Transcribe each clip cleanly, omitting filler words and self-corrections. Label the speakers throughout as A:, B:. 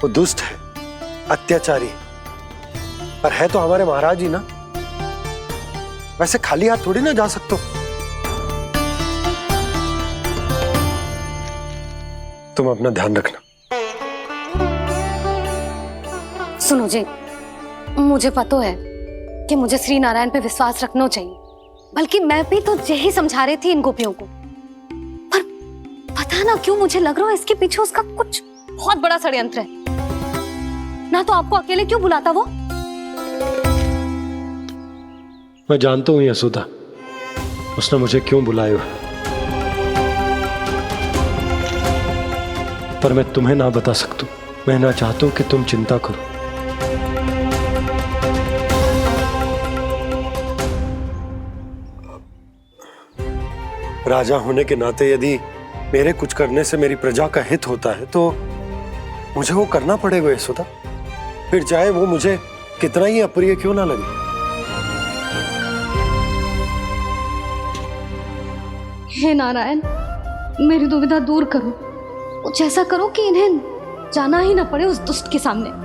A: वो दुष्ट है, अत्याचारी, पर है तो हमारे महाराज ही ना। वैसे खाली हाथ थोड़ी ना जा सकते हो। तुम अपना ध्यान रखना।
B: सुनो जी, मुझे पता है कि मुझे श्री नारायण पे विश्वास रखना चाहिए, बल्कि मैं भी तो यही समझा रही थी इन गोपियों को। पर पता ना क्यों मुझे लग रहा है इसके पीछे उसका कुछ बहुत बड़ा षड्यंत्र है। ना तो आपको अकेले क्यों बुलाता वो?
A: मैं जानता हूं यशोदा, उसने मुझे क्यों बुलाया, पर मैं तुम्हें ना बता सकता। मैं ना चाहता हूं कि तुम चिंता करो। राजा होने के नाते यदि मेरे कुछ करने से मेरी प्रजा का हित होता है तो मुझे वो करना पड़ेगा यशोदा, फिर चाहे वो मुझे कितना ही अप्रिय क्यों ना लगे।
B: हे नारायण, मेरी दुविधा दूर करो। कुछ ऐसा करो कि इन्हें जाना ही ना पड़े उस दुष्ट के सामने।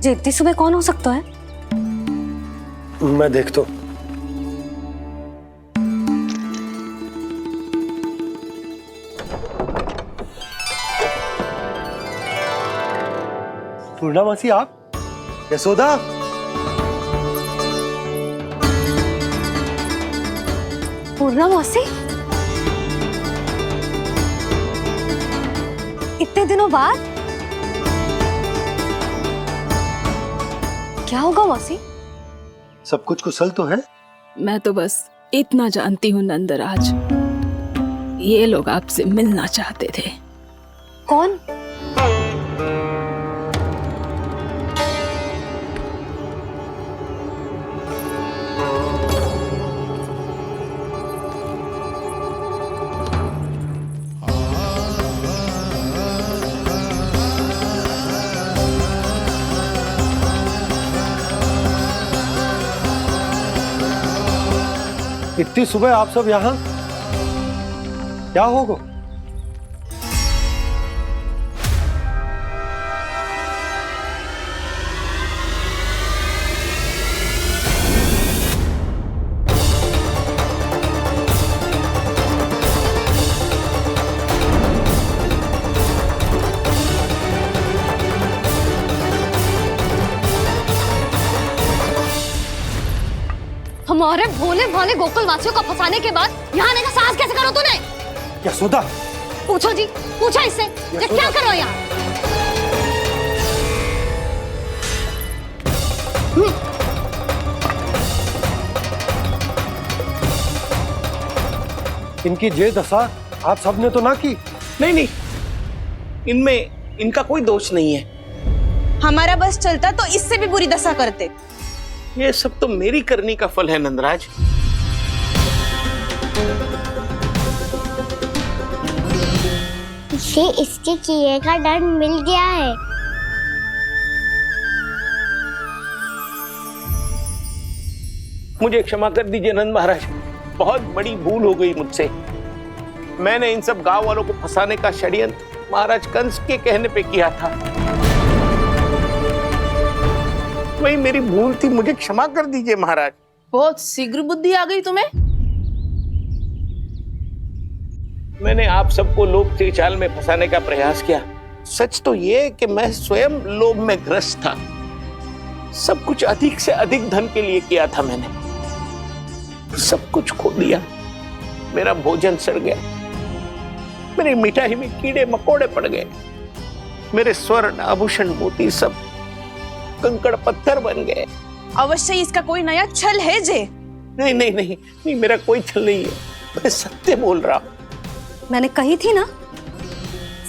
B: जी इतनी सुबह कौन हो सकता है?
A: मैं देखता हूं। पूर्णा मासी, आप? यशोदा,
B: पूर्णा मौसी, इतने दिनों बाद? क्या होगा मौसी?
A: सब कुछ कुशल तो है?
C: मैं तो बस इतना जानती हूँ नंदराज, ये लोग आपसे मिलना चाहते थे।
B: कौन?
A: इतनी सुबह आप सब यहाँ? क्या होगा?
B: हमारे भोले भाले गोकुल वासियों को फंसाने के बाद यहाँ आने का साहस कैसे करो तूने?
A: यशोदा,
B: पूछो जी, पूछो इससे, ये क्या करो यहाँ?
A: इनकी ये दशा आप सबने तो ना की?
D: नहीं नहीं, इनमें इनका कोई दोष नहीं है।
E: हमारा बस चलता तो इससे भी बुरी दशा करते।
D: ये सब तो मेरी करनी का फल है नंदराज।
F: इसे इसके किए का दंड मिल गया है।
D: मुझे क्षमा कर दीजिए नंद महाराज, बहुत बड़ी भूल हो गई मुझसे। मैंने इन सब गांव वालों को फंसाने का षड्यंत्र महाराज कंस के कहने पे किया था। वही मेरी भूल थी, मुझे क्षमा कर दीजिए महाराज।
E: बहुत शीघ्र बुद्धि आ गई तुम्हें।
D: मैंने आप सबको लोभ के जाल में फंसाने का प्रयास किया। सच तो ये कि मैं स्वयं लोभ में ग्रस्त था। सब कुछ अधिक से अधिक धन के लिए किया था मैंने। सब कुछ खो दिया। मेरा भोजन सड़ गया, मेरी मिठाई में कीड़े मकोड़े पड़ गए, मेरे स्वर्ण आभूषण मोती सब कंकड़ पत्थर बन गए।
E: अवश्य इसका कोई नया छल है जे।
D: नहीं नहीं नहीं नहीं, मेरा कोई छल नहीं है, मैं सत्य बोल रहा हूं।
B: मैंने कही थी ना,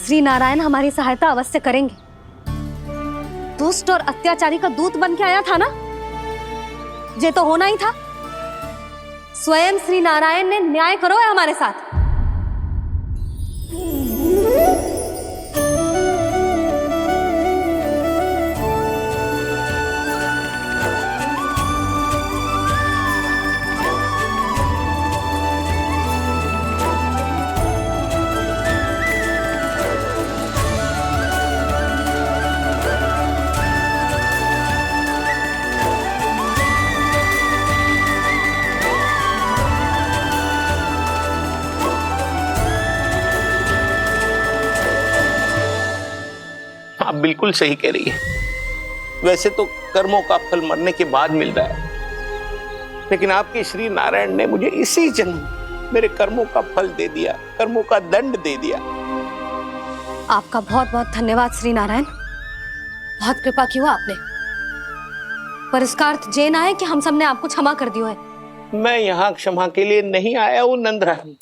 B: श्री नारायण हमारी सहायता अवश्य करेंगे। दुष्ट और अत्याचारी का दूत बन के आया था ना, ये तो होना ही था। स्वयं श्री नारायण ने न्याय करो है हमारे साथ।
D: बिल्कुल सही कह रही है। वैसे तो कर्मों का फल मरने के बाद मिल रहा है, लेकिन आपके श्री नारायण ने मुझे इसी जन्म मेरे कर्मों का फल दे दिया, कर्मों का दंड दे दिया।
B: आपका बहुत बहुत धन्यवाद श्री नारायण, बहुत कृपा की हो आपने। पर इसका अर्थ ये ना है कि हम सब ने आपको क्षमा कर दिया है।
D: मैं यहाँ क्षमा के लिए नहीं आया हूँ नंदरानी।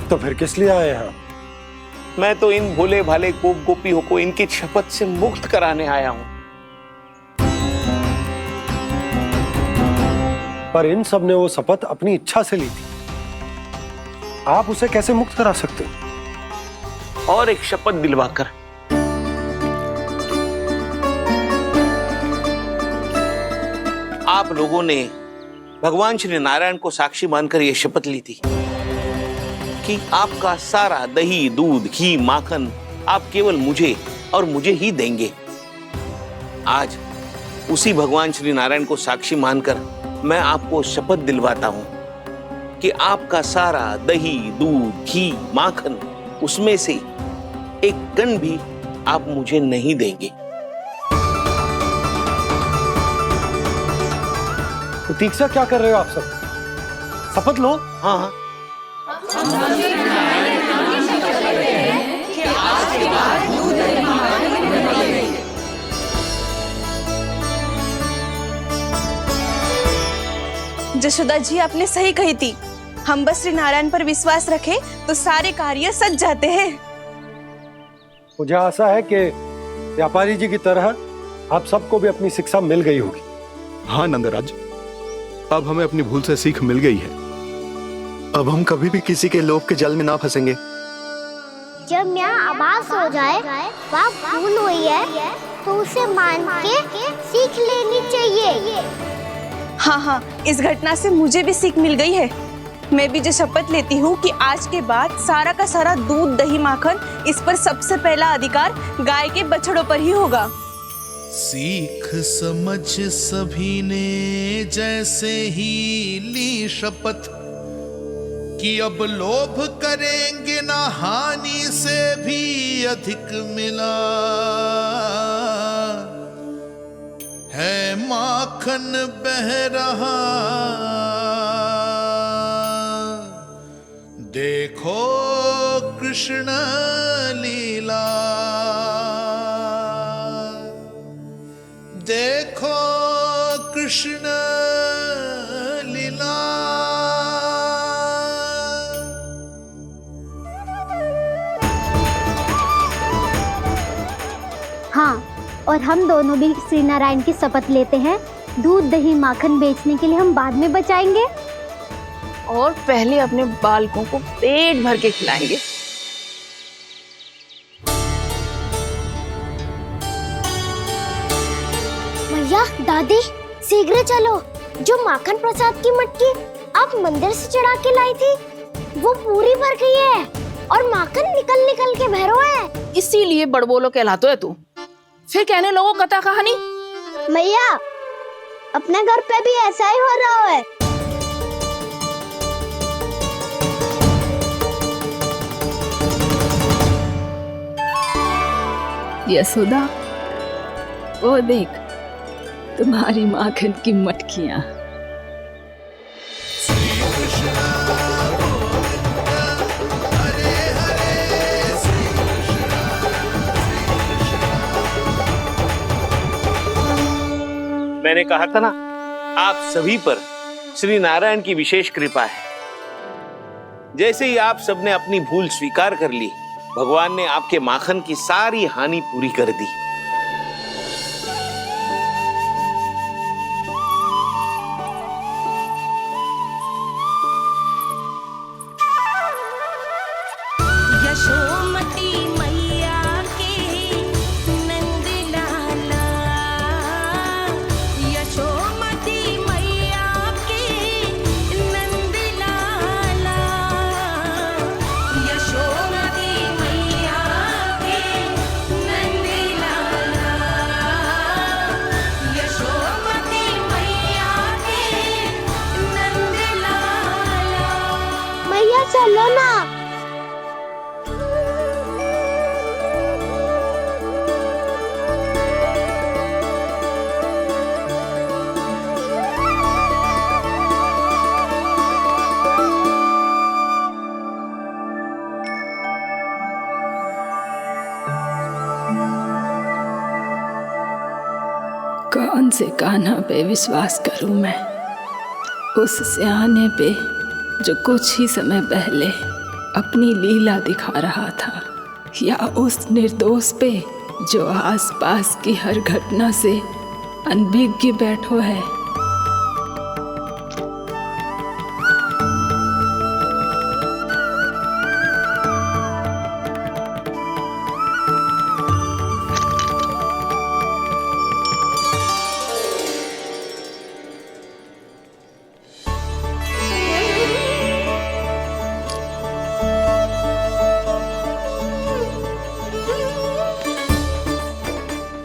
A: तो फिर किस लिए आए हैं?
D: मैं तो इन भोले भाले गोप गोपियों को इनकी शपथ से मुक्त कराने आया हूँ।
A: पर इन सब ने वो शपथ अपनी इच्छा से ली थी, आप उसे कैसे मुक्त करा सकते हो?
D: और एक शपथ दिलवाकर। आप लोगों ने भगवान श्री नारायण को साक्षी मानकर यह शपथ ली थी कि आपका सारा दही, दूध, घी, माखन आप केवल मुझे और मुझे ही देंगे। आज उसी भगवान श्री नारायण को साक्षी मानकर मैं आपको शपथ दिलवाता हूं कि आपका सारा दही, दूध, घी, माखन उसमें से एक कण भी आप मुझे नहीं देंगे।
A: तो तीक्षा क्या कर रहे हो आप सब? शपथ लो।
D: हाँ हाँ,
E: जशोदा जी आपने सही कही थी, हम बस श्री नारायण पर विश्वास रखें तो सारे कार्य सज जाते हैं।
A: मुझे आशा है कि व्यापारी जी की तरह आप सबको भी अपनी शिक्षा मिल गई होगी।
G: हाँ नंदराज, अब हमें अपनी भूल से सीख मिल गई है।
H: अब हम कभी भी किसी के लोभ के जल में ना फंसेंगे।
F: जब यहाँ आभास हो जाए वहाँ भूल हुई है तो उसे मान के सीख लेनी चाहिए।
E: हाँ हाँ, इस घटना से मुझे भी सीख मिल गई है। मैं भी जो शपथ लेती हूँ कि आज के बाद सारा का सारा दूध, दही, माखन इस पर सबसे पहला अधिकार गाय के बछड़ों पर ही होगा।
I: सीख समझ सभी ने जैसे ही ली शपथ कि अब लोभ करेंगे ना हानि से भी अधिक मिला है, माखन बह रहा देखो कृष्ण लीला, देखो कृष्ण लीला।
F: हाँ, और हम दोनों भी श्री नारायण की शपथ लेते हैं, दूध, दही, माखन बेचने के लिए हम बाद में बचाएंगे
E: और पहले अपने बालकों को पेट भर के खिलाएंगे।
F: भैया, दादी, शीघ्र चलो। जो माखन प्रसाद की मटकी आप मंदिर से चढ़ा के लाई थी वो पूरी भर गई है और माखन निकल निकल के भरो है।
E: इसीलिए बड़बोलो कहलाते है तू। फिर कहने लोगों कथा कहानी।
F: भैया, अपने घर पे भी ऐसा ही हो रहा है।
C: यशोदा, वो देख तुम्हारी माखन की मटकियां।
D: मैंने कहा था ना, आप सभी पर श्री नारायण की विशेष कृपा है। जैसे ही आप सबने अपनी भूल स्वीकार कर ली, भगवान ने आपके माखन की सारी हानि पूरी कर दी।
J: यशोमती मैया के नंद लाला, यशोमती मैया के नंद लाला, यशोमती मैया के नंद लाला।
C: कौन से कान्हा पे विश्वास करूं मैं? उस सियाने पे जो कुछ ही समय पहले अपनी लीला दिखा रहा था, या उस निर्दोष पे जो आसपास की हर घटना से अनभिज्ञ बैठो है?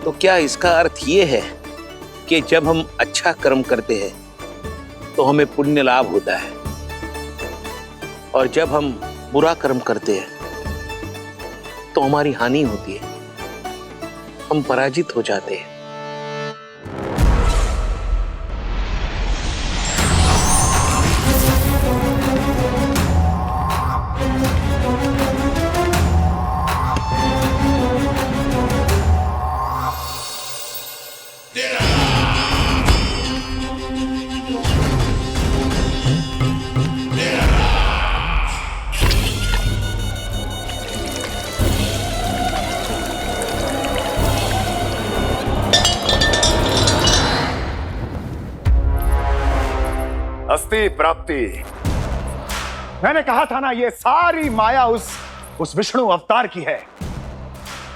D: तो क्या इसका अर्थ ये है कि जब हम अच्छा कर्म करते हैं तो हमें पुण्य लाभ होता है, और जब हम बुरा कर्म करते हैं तो हमारी हानि होती है, हम पराजित हो जाते हैं?
K: अस्ति प्राप्ति। मैंने कहा था ना, ये सारी माया उस विष्णु अवतार की है।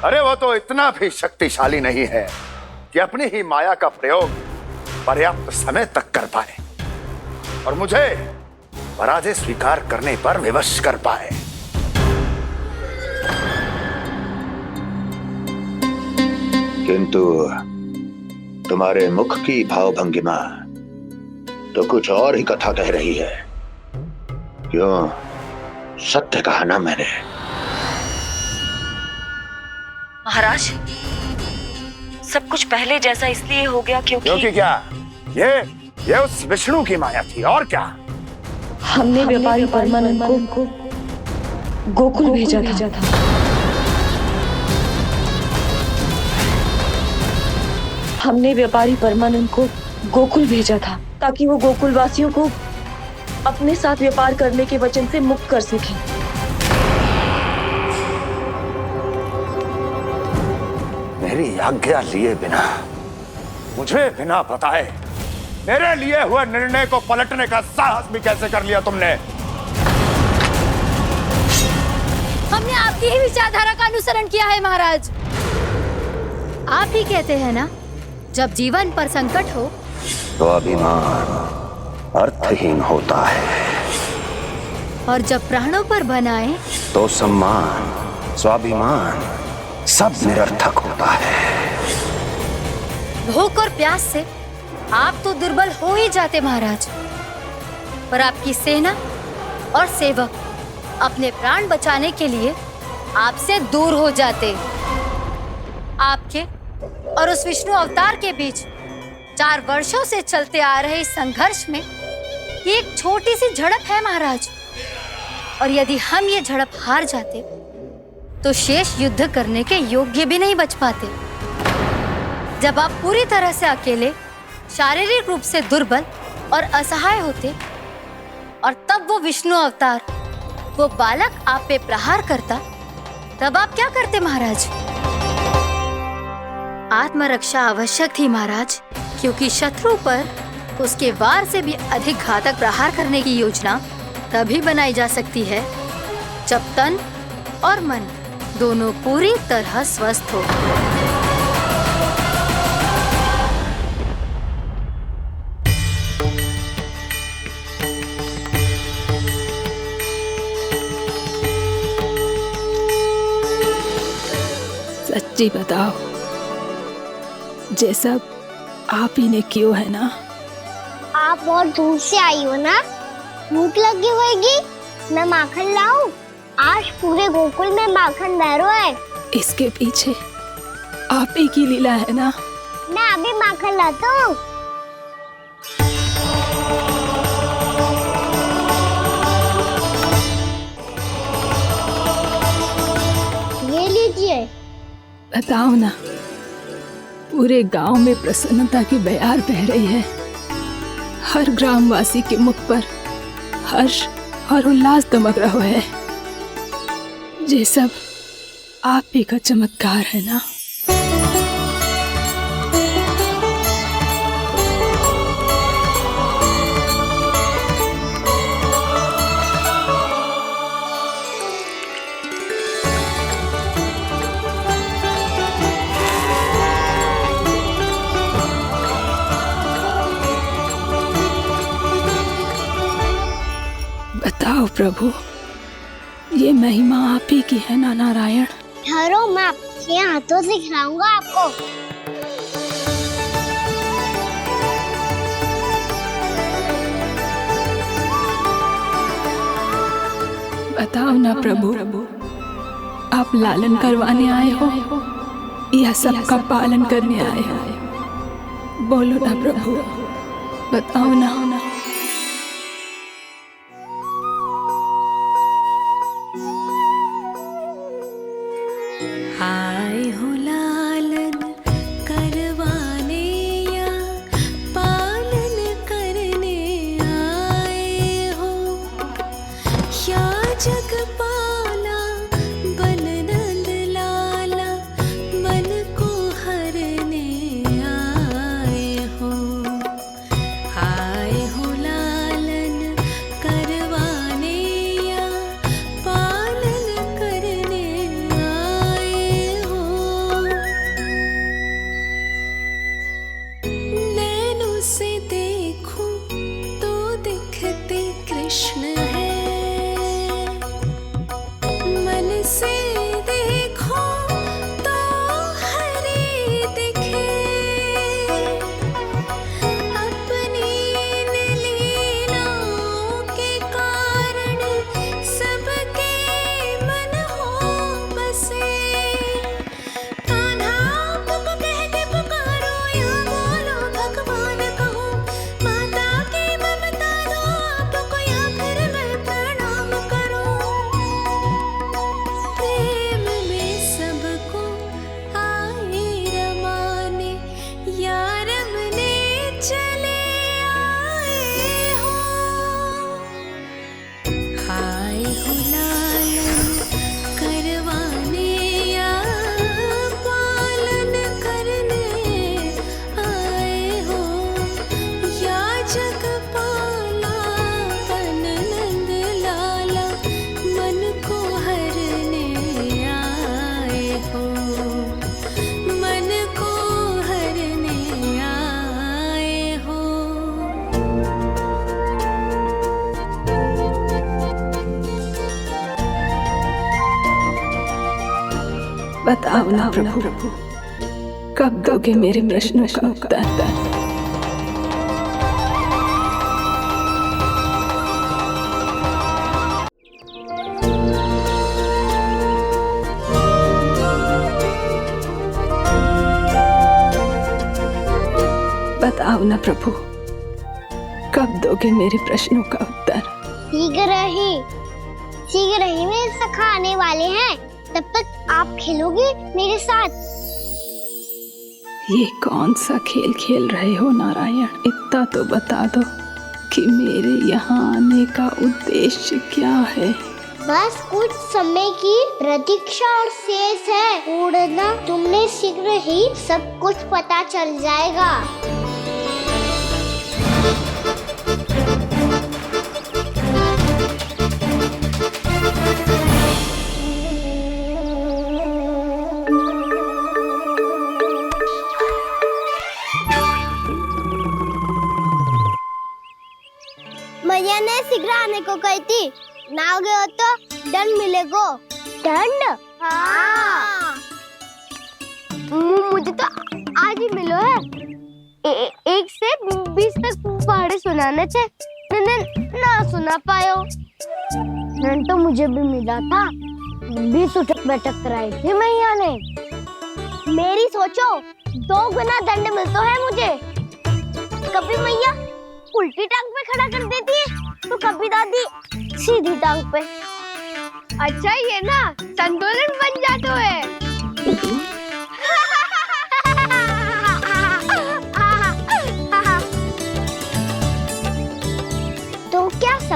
K: अरे वो तो इतना भी शक्तिशाली नहीं है कि अपनी ही माया का प्रयोग पर्याप्त समय तक कर पाए और मुझे पराजय स्वीकार करने पर विवश कर पाए।
L: किंतु तुम्हारे मुख की भावभंगिमा तो कुछ और ही कथा कह रही है। क्यों? सत्य कहा ना मैंने।
M: महाराज, सब कुछ पहले जैसा इसलिए हो गया क्योंकि
K: क्या? ये उस विष्णु की माया थी, और क्या?
M: हमने व्यापारी परमानंद को गोकुल भेजा था। हमने व्यापारी परमानंद को गोकुल भेजा था ताकि वो गोकुल वासियों को अपने साथ व्यापार करने के वचन से मुक्त कर सके।
K: मेरी आज्ञा लिए बिना, मुझे बिना बताए मेरे लिए हुए निर्णय को पलटने का साहस भी कैसे कर लिया तुमने?
B: हमने आपकी ही विचारधारा का अनुसरण किया है महाराज। आप ही कहते हैं ना, जब जीवन पर संकट हो
L: तो अभिमान अर्थहीन होता है,
B: और जब प्राणों पर बनाए
L: तो सम्मान स्वाभिमान सब निरर्थक होता है।
B: भूख और प्यास से आप तो दुर्बल हो ही जाते महाराज, पर आपकी सेना और सेवक अपने प्राण बचाने के लिए आपसे दूर हो जाते। आपके और उस विष्णु अवतार के बीच 4 वर्षों से चलते आ रहे इस संघर्ष में ये एक छोटी सी झड़प है महाराज, और यदि हम ये झड़प हार जाते तो शेष युद्ध करने के योग्य भी नहीं बच पाते। जब आप पूरी तरह से अकेले, शारीरिक रूप से दुर्बल और असहाय होते, और तब वो विष्णु अवतार, वो बालक आप पे प्रहार करता, तब आप क्या करते महाराज? आत्मरक्षा आवश्यक थी महाराज, क्योंकि शत्रु पर उसके वार से भी अधिक घातक प्रहार करने की योजना तभी बनाई जा सकती है जब तन और मन दोनों पूरी तरह स्वस्थ हो।
C: सच्ची बताओ, ये सब आप ही ने क्यों है ना?
F: आप बहुत दूर से आई हो ना, भूख लगी होगी, मैं माखन लाऊं? आज पूरे गोकुल में माखन भैरो है।
C: इसके पीछे आप ही की लीला है ना?
F: मैं अभी माखन लाता हूँ। ये लीजिए।
C: बताओ ना, पूरे गांव में प्रसन्नता की बयार बह रही है। हर ग्रामवासी के मुख पर हर्ष और उल्लास दमक रहा है। ये सब आप ही का चमत्कार है ना। बताओ प्रभु, ये महिमा आप ही की है ना नारायण?
F: ठहरो, मैं अपने हाथों से खिलाऊंगा आपको।
C: बताओ ना प्रभु, आप लालन करवाने आए हो या सबका पालन करने आए हो? बोलो ना प्रभु, बताओ ना।
J: आए हो लालन करवाने या पालन करने आए हो, या जगपाला बन नंद लाला मन को हरने आए हो। आए हो लालन करवाने या पालन करने आए हो। नैनों से देखूं तो दिखते कृष्ण है, मन से देखो तो हरि दिखे। अपनी इन लीलाओं के कारण सबके मन हो बसे। कान्हा आपको कह के पुकारो या बोलो भगवान कहो, माता की ममता दो आपको या फिर मैं प्रणाम करूं। प्रेम में सबको आए रमाने, या रमने चले आए हो। आए हो लालन करवाने या पालन करने आए हो, या जगपाला बन नंद लाला मन को हरने आए हो। मन को हरने आए हो।
C: बताओ ना प्रभु, कब दोगे मेरे प्रश्नों का उत्तर? बताओ ना प्रभु, कब दोगे मेरे प्रश्नों का उत्तर?
F: शीघ्र ही मेरे सखा आने वाले हैं, तब तक आप खेलोगे मेरे साथ।
C: ये कौन सा खेल खेल रहे हो नारायण? इतना तो बता दो कि मेरे यहाँ आने का उद्देश्य क्या है?
F: बस कुछ समय की प्रतीक्षा और शेष है। उड़ना तुमने शीघ्र ही सब कुछ पता चल जाएगा। मैया ने शीघ्र आने को कही थी, ना आओगे हो तो दंड मिलेगा। दंड? हाँ। मुझे तो आज ही मिलो है। 1 से 20 तक पहाड़े सुनाने थे, ना सुना पायो। दंड तो मुझे भी मिला था, 20 उठक बैठक कराई थी मैया ने। मेरी सोचो, 2 गुना दंड मिलता है मुझे। कभी मैया उल्टी टांग पे खड़ा कर देती है, तो कभी दादी सीधी टांग पे। अच्छा ये ना संतुलन बन जाता है।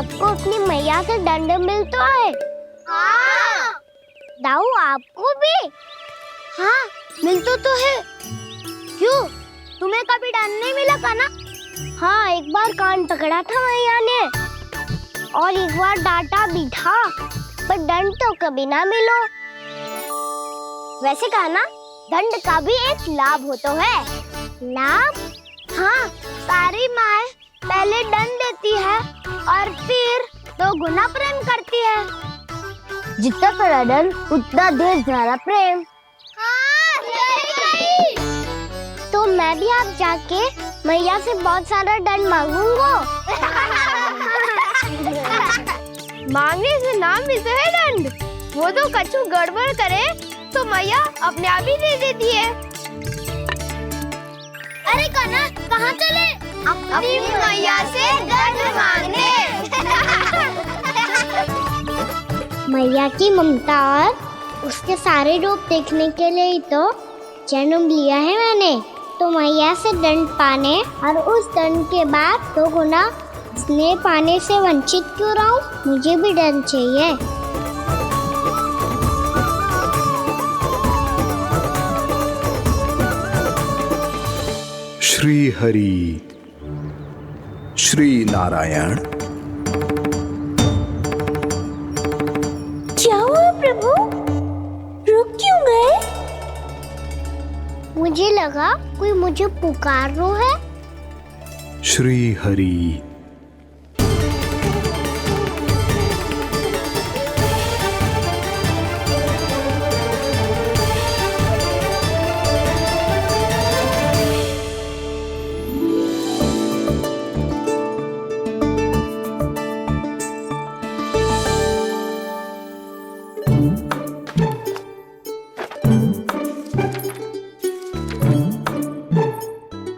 F: आपको अपनी मैया से दंड मिलता है? हाँ। दाऊ आपको भी? हाँ मिलता तो है। क्यों, तुम्हें कभी दंड नहीं मिला था ना? हाँ, एक बार कान पकड़ा था मैया ने और एक बार डांटा भी था, पर दंड तो कभी ना मिलो। वैसे कहा ना, दंड का भी एक लाभ होता है। लाभ? हाँ, सारी माँ पहले दंड देती है और फिर 2 गुना प्रेम करती है। जितना बड़ा दंड उतना देर ज्यादा प्रेम। हाँ, सही। तो मैं भी आप जाके मैया से बहुत सारा दंड मांगूंगा। मांगने से ना मिलता है दंड, वो तो कछु गड़बड़ करे तो मैया अपने आप ही दे देती है। अरे कान्हा, कहाँ चले? अपनी मैया से दंड मांगने। मैया की ममता और उसके सारे रूप देखने के लिए ही तो जन्म लिया है मैंने। तो मैया से दंड पाने और उस दंड के बाद 2 गुना स्नेह पाने से वंचित क्यों रहूं? मुझे भी दंड चाहिए।
H: श्री हरि श्री नारायण।
F: क्या हुआ प्रभु, रुक क्यों गए? मुझे लगा कोई मुझे पुकार रहा है।
H: श्री हरि।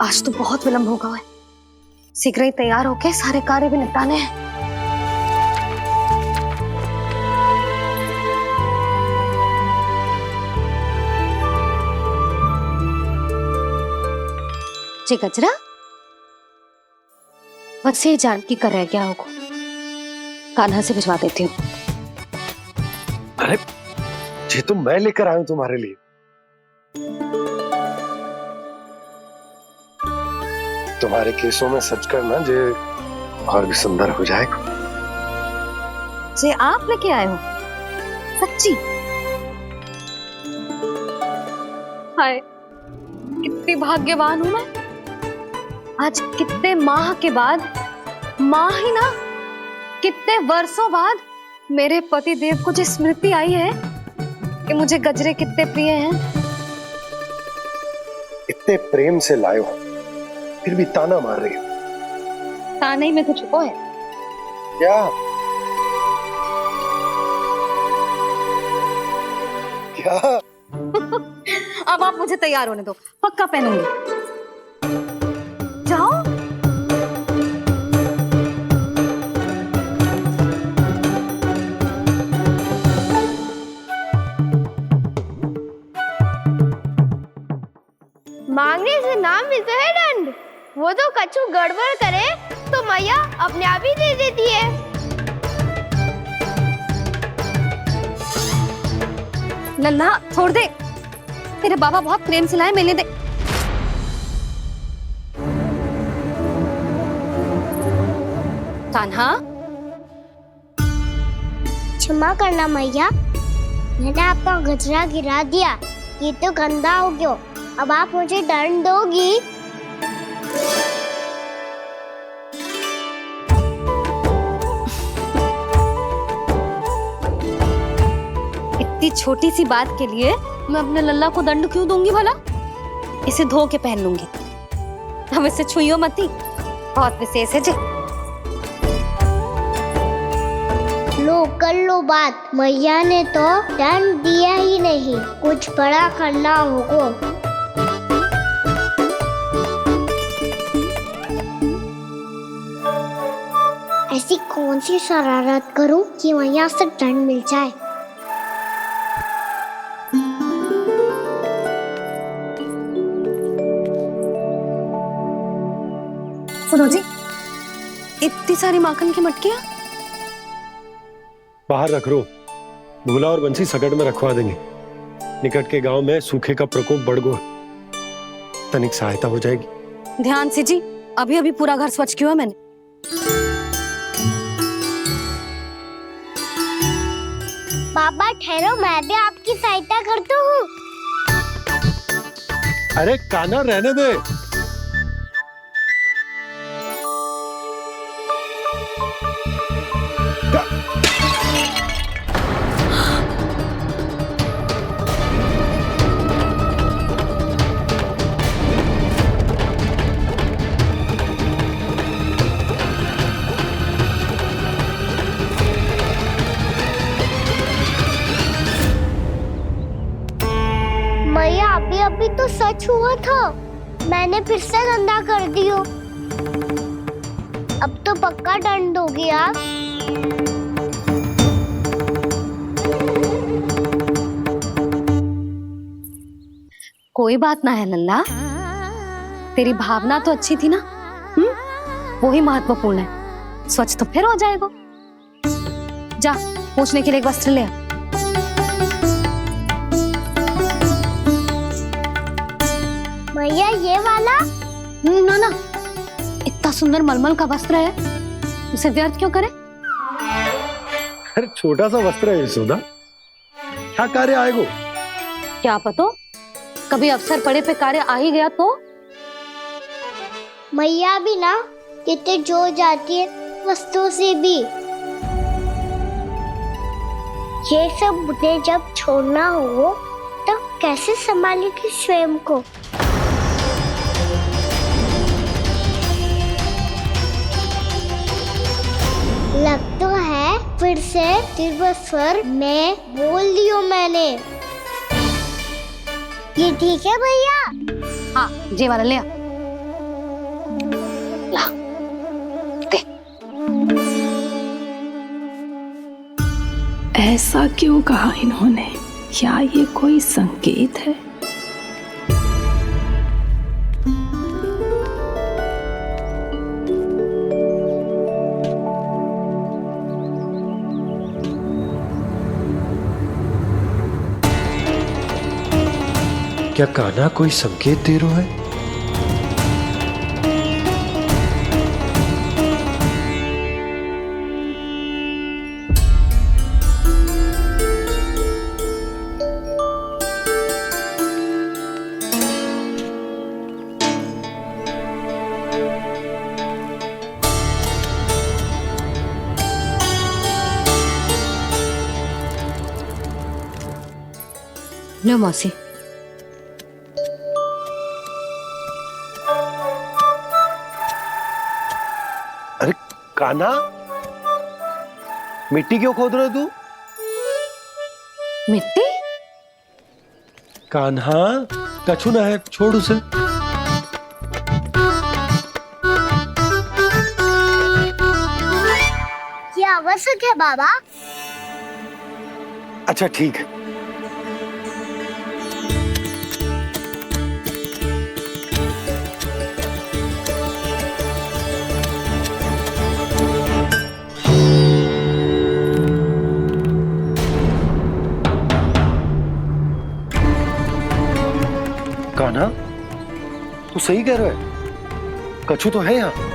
B: आज तो बहुत विलंब होगा है। शीघ्र ही तैयार होके सारे कार्य भी निपटाने हैं। जी गजरा, बस ये जानकी कर रह गया होगा, कान्हा से भिजवा देती हूँ।
A: अरे ये तो मैं लेकर आया हूं तुम्हारे लिए। तुम्हारे केसों में सच करना जे और भी सुंदर हो जाएगा।
B: जे आप लेके आए हो? सच्ची? हाय, कितनी भाग्यवान हूं मैं। आज कितने माह के बाद, माह ही ना, कितने वर्षों बाद मेरे पति देव को जो स्मृति आई है कि मुझे गजरे कितने प्रिय हैं।
A: इतने प्रेम से लाए हो, फिर भी ताना मार रही हो।
B: ताने ही में तो छुपो है।
A: क्या? क्या?
B: अब आप मुझे तैयार होने दो, पक्का पहनूंगी। जाओ।
F: मांगने से ना मिलता है दंड, वो तो कछु गड़बड़ करे तो मैया अपने आप ही दे देती है।
B: लल्ला छोड़ दे, तेरे बाबा बहुत प्रेम से लाए, मिलने दे। कान्हा,
F: क्षमा करना मैया, मैंने आपका गजरा गिरा दिया, ये तो गंदा हो गया। अब आप मुझे दंड दोगी?
B: इतनी छोटी सी बात के लिए मैं अपने लल्ला को दंड क्यों दूंगी भला? इसे धो के पहन लूंगी। अब इसे छुइयो मती, बहुत विशेष है जी।
F: लो कर लो बात, मैया ने तो दंड दिया ही नहीं, कुछ बड़ा करना होगा। ऐसी कौन सी शरारत करूं कि मैया से दंड मिल जाए?
B: सुनो जी, इतनी सारी माखन की मटकियां
A: बाहर रख रो, भूला और बंसी सकड़ में रखवा देंगे। निकट के गांव में सूखे का प्रकोप बढ़ गो, तनिक सहायता हो जाएगी।
B: ध्यान से जी, अभी अभी पूरा घर स्वच्छ किया मैंने।
F: पापा ठहरो, मैं भी आपकी सहायता करता हूँ।
A: अरे कान्हा रहने दे।
F: मैया अभी अभी तो सच हुआ था, मैंने फिर से गंदा कर दियो। अब तो पक्का दंड हो गया।
B: कोई बात ना है लल्ला, तेरी भावना तो अच्छी थी ना, वो ही महत्वपूर्ण है। स्वच्छ तो फिर हो जाएगा। जा पोंछने के लिए एक वस्त्र ले आ।
F: मैया ये वाला?
B: ना ना, इतना सुंदर मलमल का वस्त्र है, उसे व्यर्थ क्यों करे?
A: अरे छोटा सा वस्त्र है यशोदा, क्या कार्य आएगो?
B: क्या पता, कभी अवसर पड़े पे कार्य आ ही गया तो?
F: मैया भी ना कितने जो जाती है वस्तुओं से भी। ये सब मुझे जब छोड़ना हो तो कैसे संभालेगी स्वयं को? लग तो है फिर से तीव्र स्वर में बोल दियो मैंने। ये ठीक है भैया?
B: हाँ, जे वाला ले आ। ला, दे।
C: ऐसा क्यों कहा इन्होंने? क्या ये कोई संकेत है?
A: क्या कान्हा कोई संकेत दे रहा है?
B: लो मौसी।
A: अरे कान्हा, मिट्टी क्यों खोद रहे तू?
B: मिट्टी?
A: कान्हा, कछु ना है, छोड़ उसे।
F: ये आवश्यक है बाबा।
A: अच्छा ठीक है। कान्हा, तू सही कह रहा है, कछु तो है यहाँ।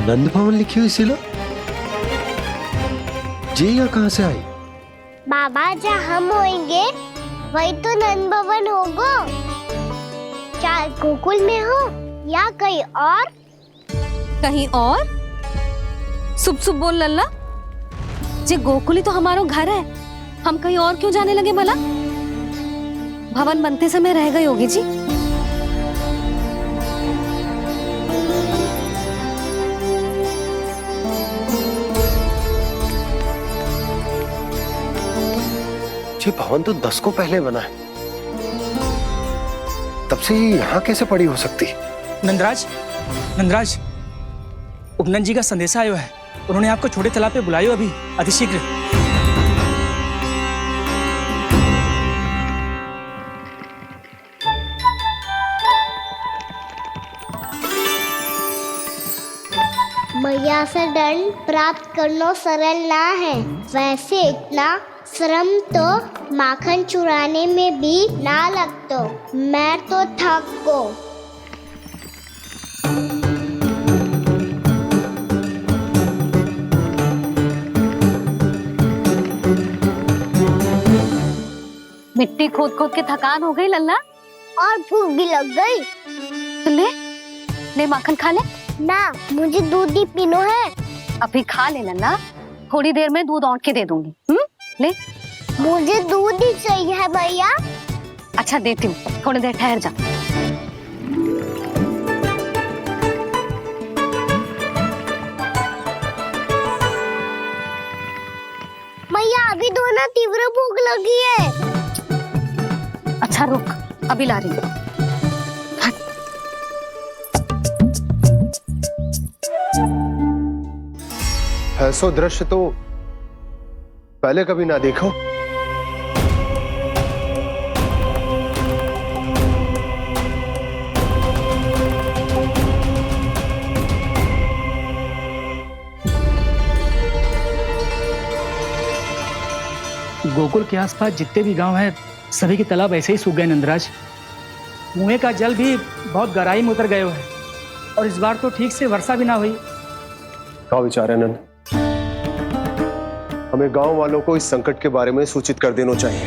A: नंद भवन लिखी हुई सिला, जी यहाँ कहाँ से आई?
F: बाबा जहाँ हम होंगे वही तो नंद भवन होगा। चाहे गोकुल में हो या कहीं और।
B: कहीं और? सुब सुब बोल लल्ला, जे गोकुली तो हमारो घर है, हम कहीं और क्यों जाने लगे भला? भवन बनते समय रह गई होगी जी।
A: ये भवन तो 10 को पहले बना है, तब से ये यहाँ कैसे पड़ी हो सकती?
N: नंदराज, नंदराज, उपनंद जी का संदेशा आयो है। उन्होंने आपको छोटे तालाब पे बुलायो अभी अतिशीघ्र।
F: मैया से दंड प्राप्त करना सरल ना है। वैसे इतना श्रम तो माखन चुराने में भी ना लगतो। मैं तो थक को।
B: मिट्टी खोद खोद के थकान हो गई लल्ला,
F: और भूख भी लग गई।
B: तो ले माखन खा ले।
F: ना, मुझे दूध ही पीनो है।
B: अभी खा ले लल्ला, थोड़ी देर में दूध औंट के दे दूंगी। ले।
F: मुझे दूध ही चाहिए है भैया।
B: अच्छा देती हूँ, थोड़ी देर ठहर जा।
F: मैया अभी दोनों तीव्र भूख लगी है।
B: अच्छा रुक, अभी ला रही हूँ।
G: ऐसा दृश्य तो पहले कभी ना देखो।
N: गोकुल के आसपास जितने भी गांव हैं, सभी के तालाब ऐसे ही सूख गए नंदराज। कुएं का जल भी बहुत गहराई में उतर गया है, और इस बार तो ठीक से वर्षा भी ना हुई।
G: क्या विचार है नंद? हमें गांव वालों को इस संकट के बारे में सूचित कर देना चाहिए,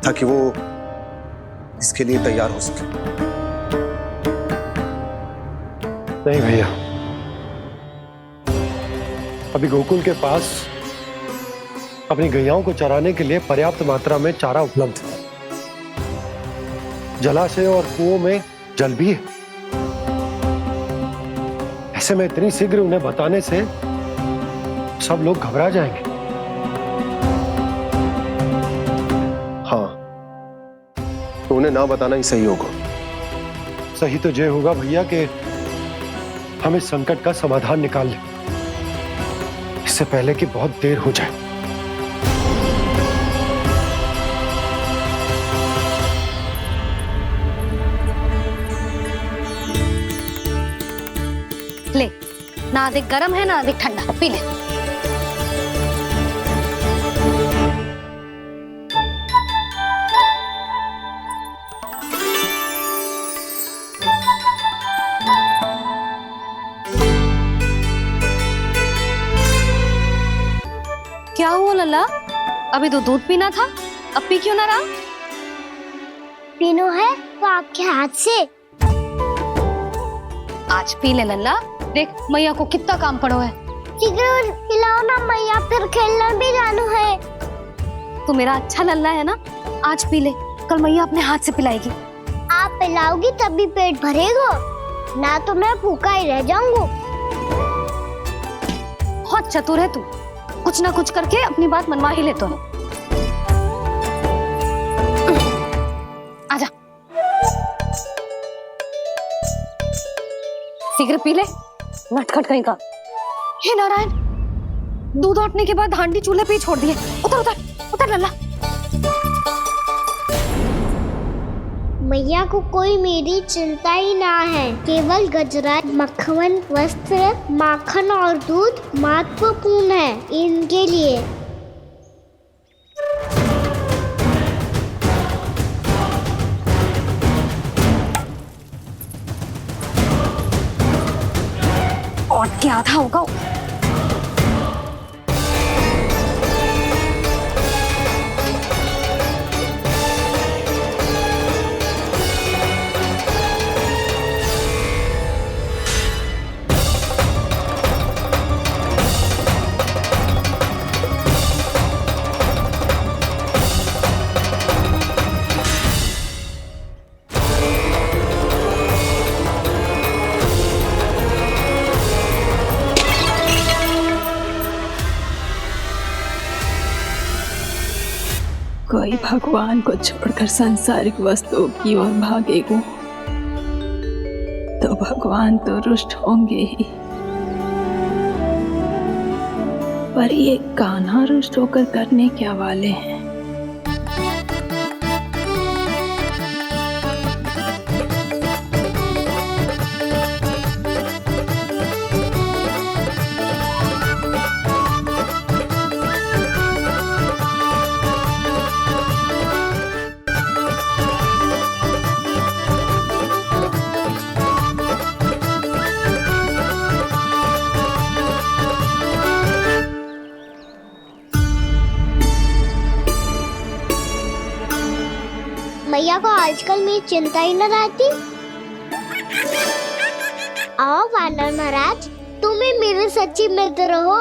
G: ताकि वो इसके लिए तैयार हो सके।
A: नहीं भैया, अभी गोकुल के पास अपनी गैयाओं को चराने के लिए पर्याप्त मात्रा में चारा उपलब्ध है। जलाशय और कुओं में जल भी है। ऐसे में इतनी शीघ्र उन्हें बताने से सब लोग घबरा जाएंगे।
G: हाँ, तो उन्हें ना बताना ही सही होगा।
A: सही तो ये होगा भैया कि हम इस संकट का समाधान निकाल लें, इससे पहले कि बहुत देर हो जाए।
B: ले, ना अधिक गर्म है ना अधिक ठंडा, पी ले। क्या हुआ लल्ला? अभी तो दूध पीना था, अब पी क्यों ना रहा?
F: पीनो है तो आपके हाथ से।
B: आज पी ले लल्ला, देख मैया को कितना काम पड़ो है।
F: शीघ्र पिलाओ ना मैया, फिर खेलने भी जानो है।
B: तू मेरा अच्छा लल्ला है ना, आज पी ले, कल मैया अपने हाथ से पिलाएगी।
F: आप पिलाओगी तभी पेट भरेगा, ना तो मैं भूखा ही रह जाऊंगा।
B: बहुत चतुर है तू, कुछ ना कुछ करके अपनी बात मनवा ही लेता है। आजा, शीघ्र पी ले, नटखट कहीं का। हे नारायण, दूध औटने के बाद हांडी चूल्हे पे ही छोड़ दिए। उतर उतर उतर लल्ला।
F: मैया को कोई मेरी चिंता ही ना है। केवल गजरा, मक्खन, वस्त्र, माखन और दूध महत्वपूर्ण है इनके लिए।
B: और क्या था होगा?
C: कोई भगवान को छोड़कर सांसारिक वस्तुओं की ओर भागेगा तो भगवान तो रुष्ट होंगे ही, पर ये कान्हा रुष्ट होकर करने क्या वाले हैं?
F: मैया को आजकल मेरी चिंता ही न रहती। आओ वानर महाराज, तुम ही मेरे सच्ची मित्र हो,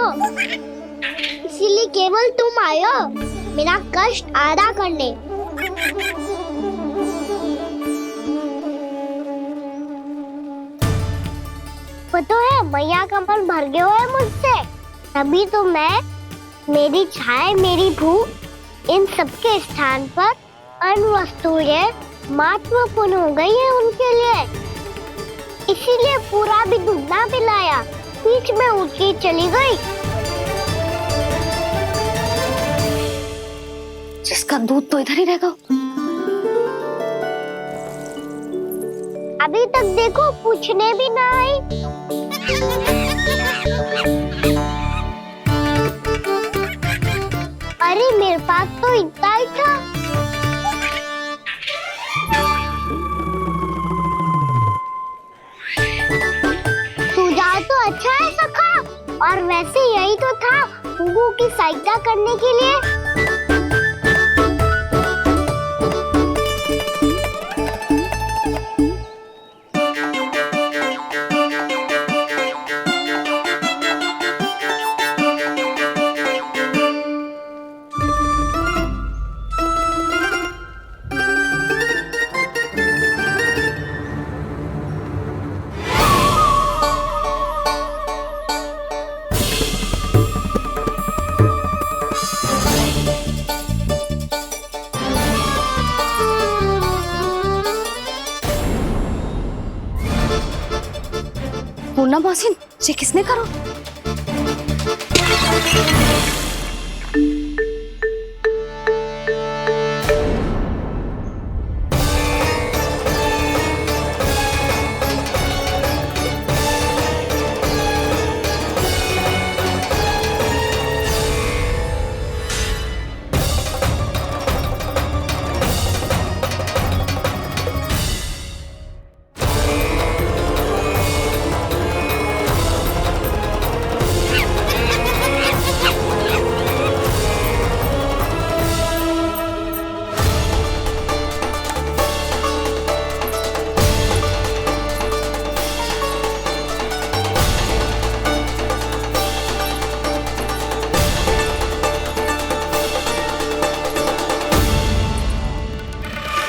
F: इसीलिए केवल तुम आयो मेरा कष्ट आधा करने। पता है मैया का मन भर गया है मुझसे, तभी तो मैं, मेरी छाया, मेरी भूख, इन सबके स्थान पर अन्य वस्तुएं महत्वपूर्ण हो गई है उनके लिए। इसीलिए पूरा भी दूध ना पिलाया, बीच में उठ के चली गई।
B: जिसका दूध तो इधर ही रहेगा।
F: अभी तक देखो पूछने भी ना आई। अरे मेरे पास तो इतना ही था। सुझाव तो अच्छा है सखा, और वैसे यही तो था हुगू की सहायता करने के लिए।
B: पूर्णा मौसी, ये किसने करो?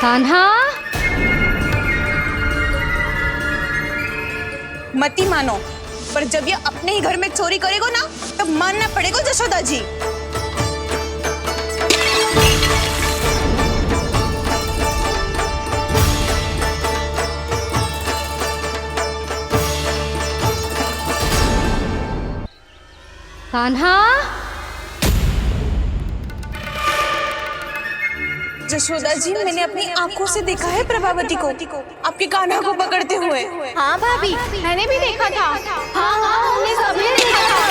B: कान्हा,
E: मती मानो, पर जब ये अपने ही घर में चोरी करेगा ना, तब मानना पड़ेगा जशोदा जी।
B: कान्हा,
E: जशोदा जी, मैंने अपनी आंखों से देखा है प्रभावती को आपके कान्हा को पकड़ते हुए।
J: हाँ भाभी, मैंने भी देखा था। हाँ हाँ, हमने सबने देखा था।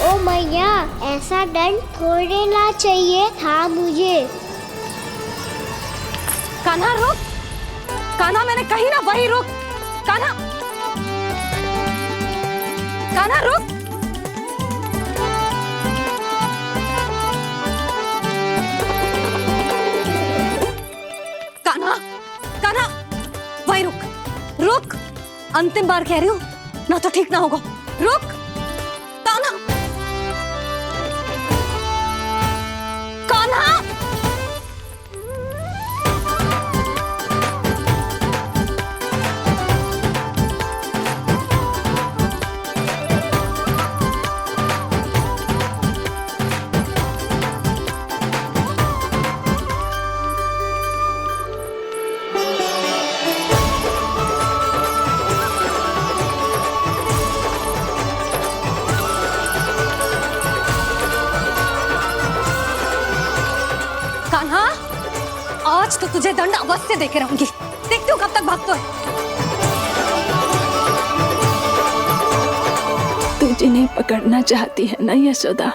F: ओ मैया, ऐसा दंड थोड़े ना चाहिए था मुझे।
B: कान्हा रुक, कान्हा, मैंने कही ना वही रुक। कान्हा, कान्हा रुक। कान्हा, कान्हा, वही रुक, रुक। अंतिम बार कह रही हूँ, ना तो ठीक ना होगा। रुक कान्हा, कान्हा। आज तो तुझे दंड अवश्य देके रहूंगी। देखती हूँ कब तक भागते है।
C: तू जिन्हें पकड़ना चाहती है ना यशोदा,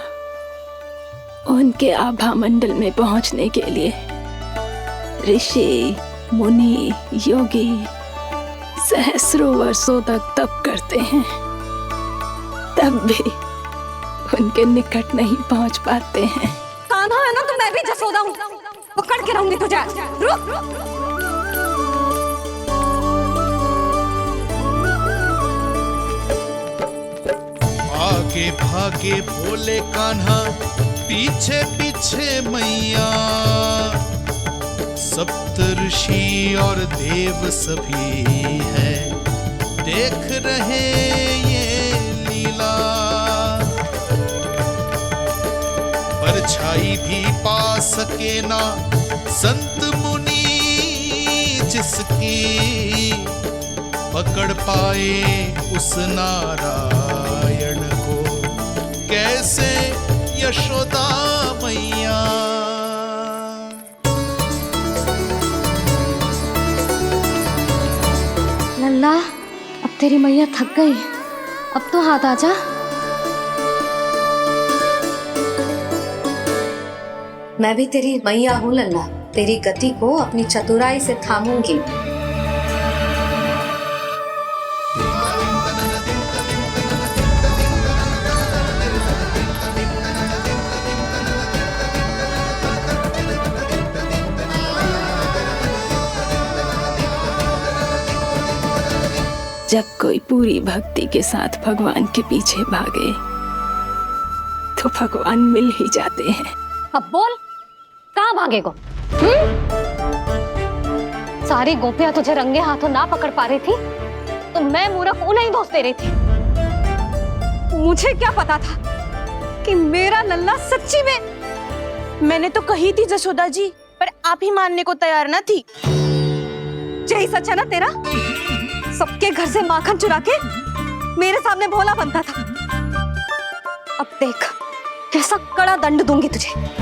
C: उनके आभा मंडल में पहुंचने के लिए ऋषि, मुनि, योगी सहस्रों वर्षों तक तप करते हैं, तब भी उनके निकट नहीं पहुंच पाते हैं।
B: कान्हा है ना, तो मैं भी जसोदा हूँ, पकड़ के रहूंगी तुझे। रुक।
I: आगे भागे भोले कान्हा, पीछे पीछे मैया, सप्तऋषि और देव सभी हैं, देख रहे ये लीला। परछाई भी पा सके ना संत मुनि जिसकी, पकड़ पाए उस नारायण को कैसे यशोदा मैया।
B: लल्ला, अब तेरी मैया थक गई, अब तो हाथ आजा। मैं भी तेरी मैया हूँ लल्ला, तेरी गति को अपनी चतुराई से थामूंगी।
C: जब कोई पूरी भक्ति के साथ भगवान के पीछे भागे तो भगवान मिल ही जाते हैं।
B: अब बोल, कहाँ भागेगा? सारी गोपियां तुझे रंगे हाथों ना पकड़ पा रही थी तो मैं मूर्ख उन्हें ही दोष दे रही थी। मुझे क्या पता था कि मेरा लल्ला सच्ची में।
E: मैंने तो कही थी जसोदा जी, पर आप ही मानने को तैयार ना थी।
B: यही सच है ना तेरा? सबके घर से माखन चुरा के मेरे सामने भोला बनता था। अब देख कैसा कड़ा दंड दूंगी तुझे।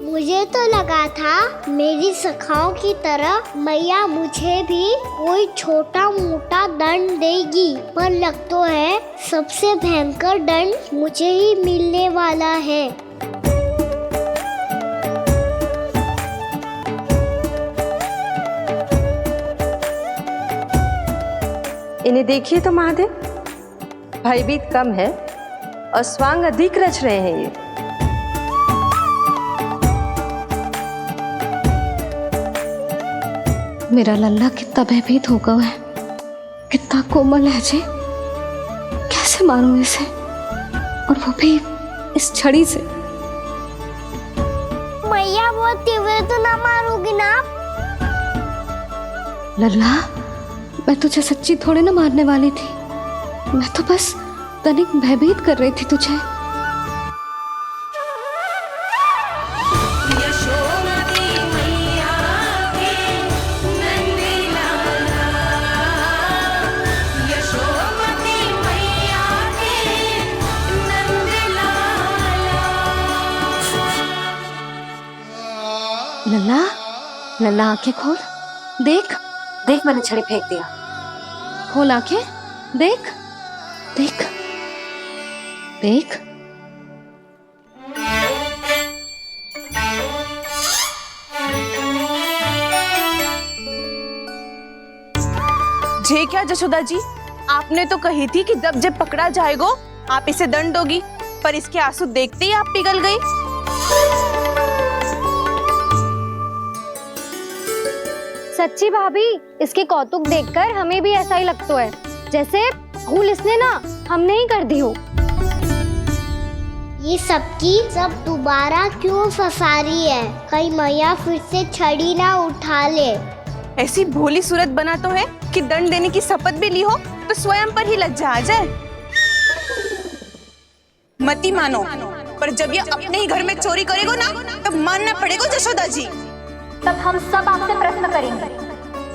F: मुझे तो लगा था मेरी सखाओं की तरह मैया मुझे भी कोई छोटा मोटा दंड देगी, पर लग तो है सबसे भयंकर दंड मुझे ही मिलने वाला है।
M: इन्हें देखिए तो महादेव, भयभीत कम है और स्वांग अधिक रच रहे हैं ये।
B: मेरा लल्ला कितना भयभीत होगा है, कितना कोमल है जी। कैसे मारूं इसे, और वो भी इस छड़ी से।
F: मैया बहुत तीव्र तो ना मारोगी ना?
B: लल्ला, मैं तुझे सच्ची थोड़े ना मारने वाली थी, मैं तो बस तनिक भयभीत कर रही थी तुझे। लल्ला, लल्ला आंखें खोल, देख देख मैंने छड़ी फेंक दिया। खोल आंखें, देख देख देख।
E: जे क्या जसोदा जी, आपने तो कही थी कि जब जब पकड़ा जाएगा आप इसे दंड दोगी, पर इसके आंसू देखते ही आप पिघल गई।
B: सच्ची भाभी, इसके कौतुक देखकर हमें भी ऐसा ही लगता है जैसे भूल इसने ना हमने ही कर दी हो।
F: ये सबकी सब दोबारा क्यों फंसा रही है? कहीं मैया फिर से छड़ी ना उठा ले।
E: ऐसी भोली सूरत बना तो है कि दंड देने की शपथ भी ली हो तो स्वयं पर ही लज्जा आ जाए। मती मानो, पर जब ये अपने ही घर में चोरी करेगो ना तब मानना पड़ेगा जशोदा जी।
F: तब हम सब आपसे प्रश्न करेंगे,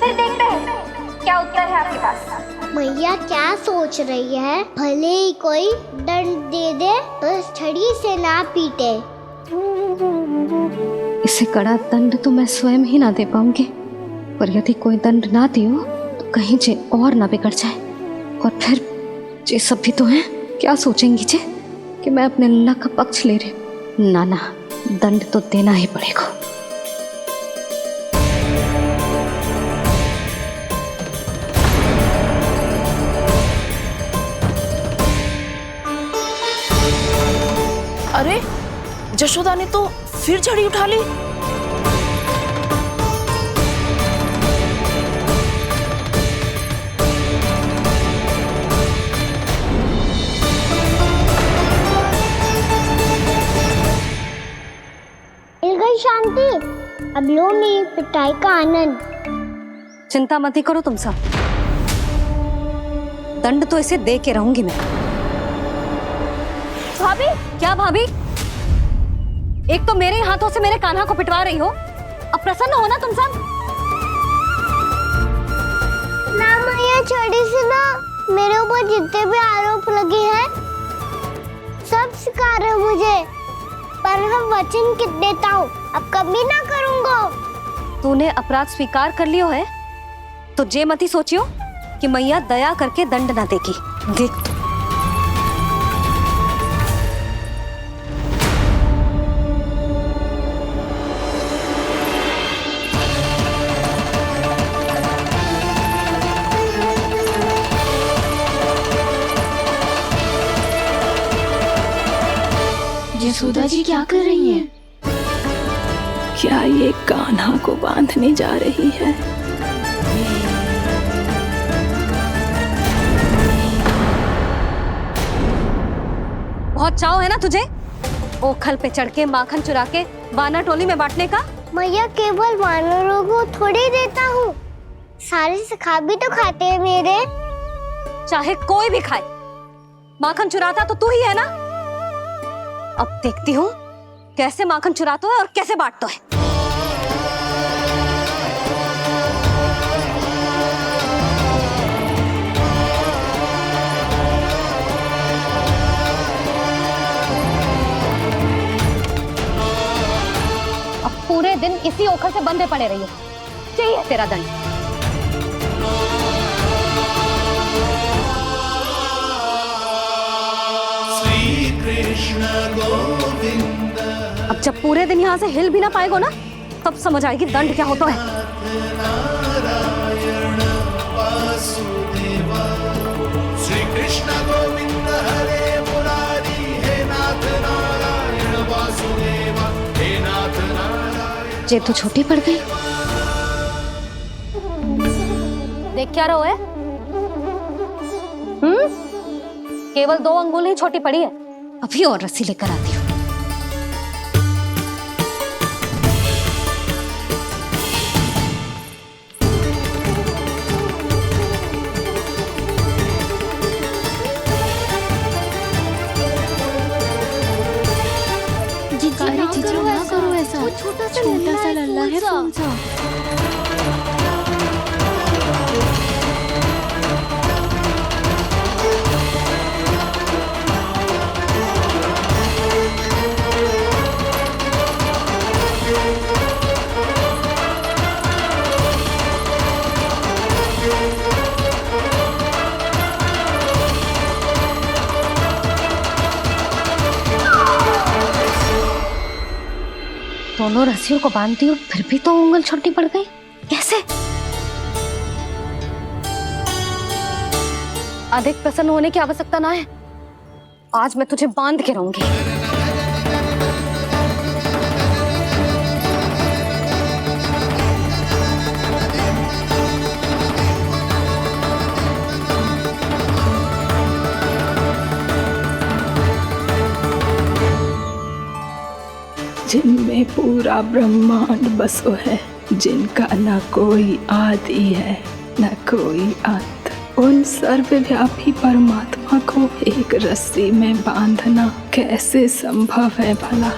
F: फिर देखते हैं क्या उत्तर है आपके पास। मैया क्या सोच रही है? भले ही कोई दंड दे दे, बस छड़ी से ना पीटे।
B: इसे कड़ा दंड तो मैं स्वयं ही ना दे पाऊंगी, पर यदि कोई दंड ना दियो तो कहीं जे और ना बिगड़ जाए, और फिर जे सब भी तो हैं, क्या सोचेंगी जे कि मैं अपने अल्लाह का पक्ष ले रही। ना ना, दंड तो देना ही पड़ेगा।
M: अरे जशोदा ने तो फिर छड़ी उठा ली।
F: मिल गई शांति, अब लो मेरी पिटाई का आनंद।
B: चिंता मत ही करो तुम सब, दंड तो इसे दे के रहूंगी मैं। भाभी? क्या भाभी? एक तो मेरे हाथों से मेरे कान्हा को पिटवा रही हो, अब प्रसन्न हो ना तुम सब?
F: ना मैया, छड़ी से ना मेरे ऊपर जितने भी आरोप लगे हैं सब स्वीकार है मुझे, पर मैं वचन देता हूँ अब कभी ना करूँगा।
B: तूने अपराध स्वीकार कर लियो है तो जे मत ही सोचियो कि मैया दया करके दंड ना देगी। देख तू।
C: यशोदा जी क्या कर रही हैं? क्या ये कान्हा को बांधने जा रही है?
B: बहुत चाव है ना तुझे ओखल पे चढ़ के माखन चुरा के वानर टोली में बांटने का?
F: मैया, केवल वानरों को थोड़ी देता हूँ, सारे सिखा भी तो खाते हैं मेरे।
B: चाहे कोई भी खाए, माखन चुराता तो तू ही है ना। अब देखती हूँ कैसे माखन चुराता है और कैसे बांटता है। अब पूरे दिन इसी ओखल से बंधे पड़े रहिए, चाहिए तेरा दंड। अब जब पूरे दिन यहाँ से हिल भी ना पाएगो ना, तब समझ आएगी दंड क्या होता है।
I: श्री कृष्ण गोविंद हरे मुरारी, हे नाथ नारायण वासुदेव, हे नाथ नारायण।
B: जे तू छोटी पड़ गई, देख क्या रहो है? केवल 2 अंगुल ही छोटी पड़ी है, अभी और रस्सी लेकर आती हूँ।
F: जीजू ना करो ऐसा, छोटा सा लल्ला है कौन सा?
B: दोनों रस्सियों को बांधती हूँ, फिर भी तो उंगल छोटी पड़ गई। कैसे? अधिक प्रसन्न होने की आवश्यकता ना है, आज मैं तुझे बांध के रहूंगी।
C: जिनमें पूरा ब्रह्मांड बसो है, जिनका न कोई आदि है न कोई अंत, उन सर्वव्यापी परमात्मा को एक रस्सी में बांधना कैसे संभव है भला?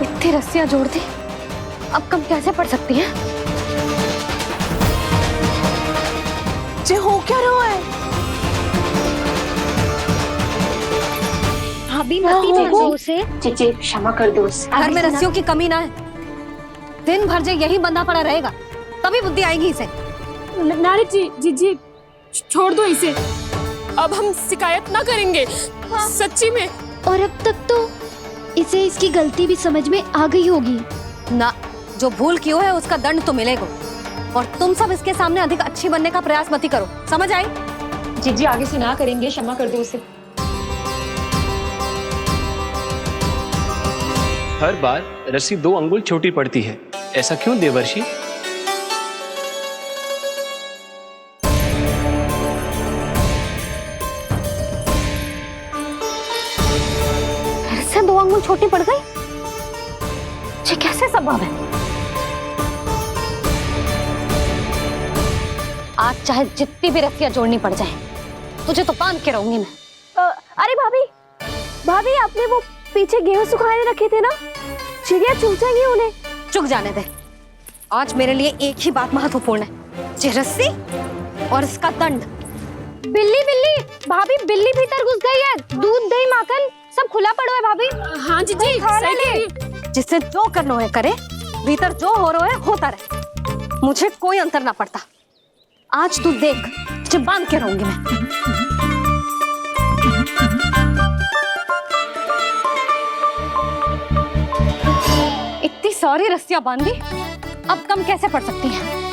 B: इतनी रस्सियां जोड़ दी, अब कम कैसे पड़ सकती हैं?
E: जे हो क्या रहा है?
F: भाभी मत कीजिए उसे।
M: चीची क्षमा कर दो उसे।
B: घर में रस्सियों की कमी ना है। दिन भर जो यही बंधा पड़ा रहेगा तभी बुद्धि आएगी इसे।
O: नारी जी छोड़ दो इसे। अब हम शिकायत ना करेंगे। सच्ची में।
F: और अब तक तो इसे इसकी गलती भी समझ में आ गई होगी
B: ना। जो भूल की है उसका दंड तो मिलेगा। और तुम सब इसके सामने अधिक अच्छी बनने का प्रयास मत ही करो, समझ आई?
M: जी आगे से ना करेंगे, क्षमा कर दो उसे।
P: हर बार रस्सी 2 अंगुल छोटी पड़ती है, ऐसा क्यों देवर्षि?
B: ऐसे 2 अंगुल छोटी पड़ गई? ये कैसे संभव है? आज चाहे जितनी भी रस्सियां जोड़नी पड़ जाए, तुझे तो बांध के रहूंगी मैं।
E: अरे भाभी आपने वो पीछे गेहूं सुखाने रखे थे ना, चिड़िया चुग जाएंगी उन्हें।
B: चुग जाने दे। आज मेरे लिए एक ही बात महत्वपूर्ण है, ये रस्सी और इसका दंड।
F: बिल्ली भाभी, बिल्ली भीतर घुस गई है। दूध दही माखन सब खुला पड़ो है भाभी।
O: हाँ जी सही कह रही।
B: जिससे जो करना है करे, भीतर जो हो रहा है होता रहे, मुझे कोई अंतर ना पड़ता। आज तू देख, तुझे बांध के रहूंगी मैं। इतनी सारी रस्सियां बांधी, अब कम कैसे पड़ सकती हैं?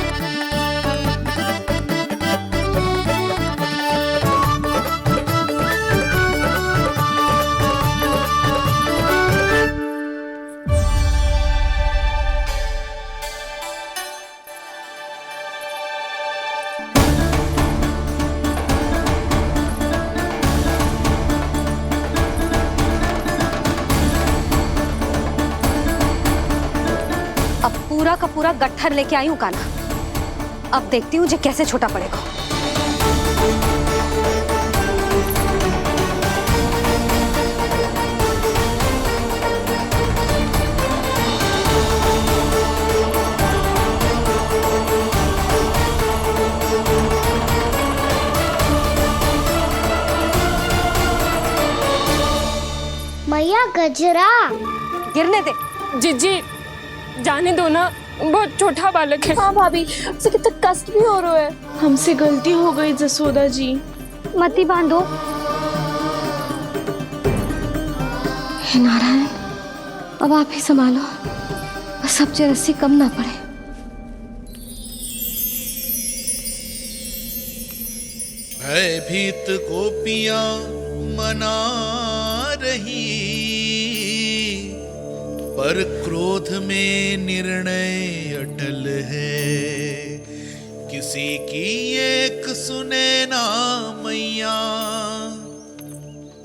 B: पूरा का पूरा गट्ठर लेके आई हूँ कान्हा। अब देखती हूँ जे कैसे छोटा पड़ेगा।
F: मैया गजरा
B: गिरने दे।
O: जी जाने दो ना, बहुत छोटा बालक है।
E: हाँ भाभी, उसे कितना कष्ट भी हो रहा है। हमसे गलती हो गई जसोदा जी।
F: मत ही बांधो।
B: हे नारायण, अब आप ही संभालो, बस अब जे रस्सी कम ना पड़े।
I: भयभीत गोपियां मना रही, पर क्रोध में निर्णय अटल है। किसी की एक सुने ना मैया,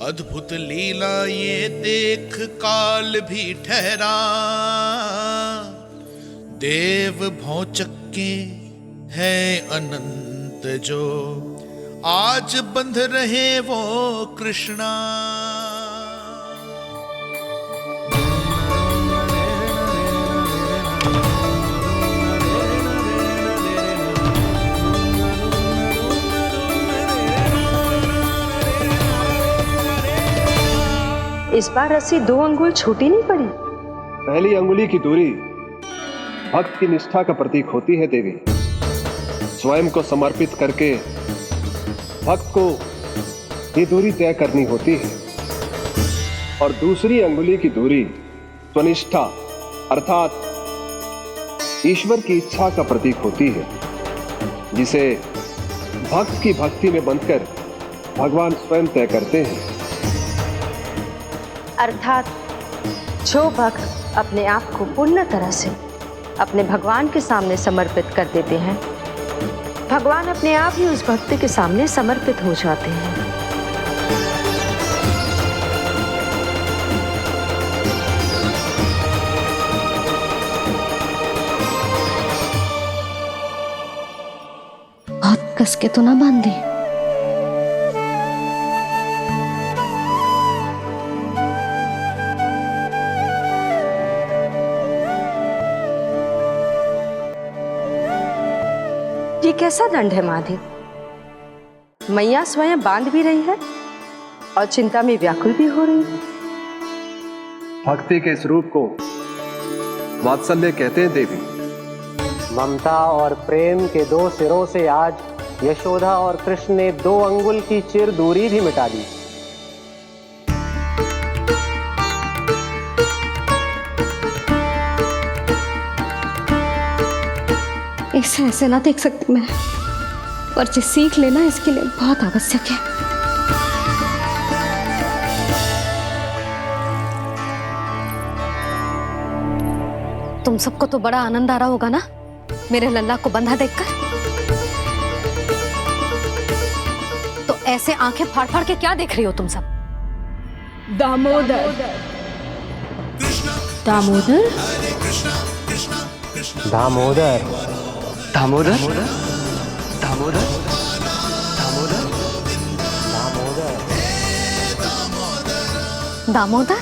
I: अद्भुत लीला ये देख काल भी ठहरा। देव भौचक्के है अनंत जो, आज बंध रहे वो कृष्णा।
M: इस बार रस्सी 2 अंगुल छोटी नहीं पड़ी।
G: पहली अंगुली की दूरी भक्त की निष्ठा का प्रतीक होती है देवी। स्वयं को समर्पित करके भक्त को ये दूरी तय करनी होती है। और दूसरी अंगुली की दूरी स्वनिष्ठा अर्थात ईश्वर की इच्छा का प्रतीक होती है, जिसे भक्त की भक्ति में बंधकर भगवान स्वयं तय करते हैं।
M: अर्थात जो भक्त अपने आप को पूर्ण तरह से अपने भगवान के सामने समर्पित कर देते हैं, भगवान अपने आप ही उस भक्त के सामने समर्पित हो जाते हैं।
B: कस के तो ना बांध दी?
M: ये कैसा दंड है माधे? मैया स्वयं बांध भी रही है और चिंता में व्याकुल भी हो रही है।
G: भक्ति के इस रूप को वात्सल्य कहते हैं देवी।
Q: ममता और प्रेम के दो सिरों से आज यशोदा और कृष्ण ने 2 अंगुल की चिर दूरी भी मिटा दी।
B: इसे ऐसे ना देख सकती मैं, पर जो सीख लेना इसके लिए बहुत आवश्यक है। तुम सबको तो बड़ा आनंद आ रहा होगा ना मेरे लल्ला को बंधा देखकर। तो ऐसे आंखें फाड़ फाड़ के क्या देख रही हो तुम सब?
C: दामोदर। दामोदर?
Q: दामोदर।
H: दामोदर? दामोदर?
B: दामोदर?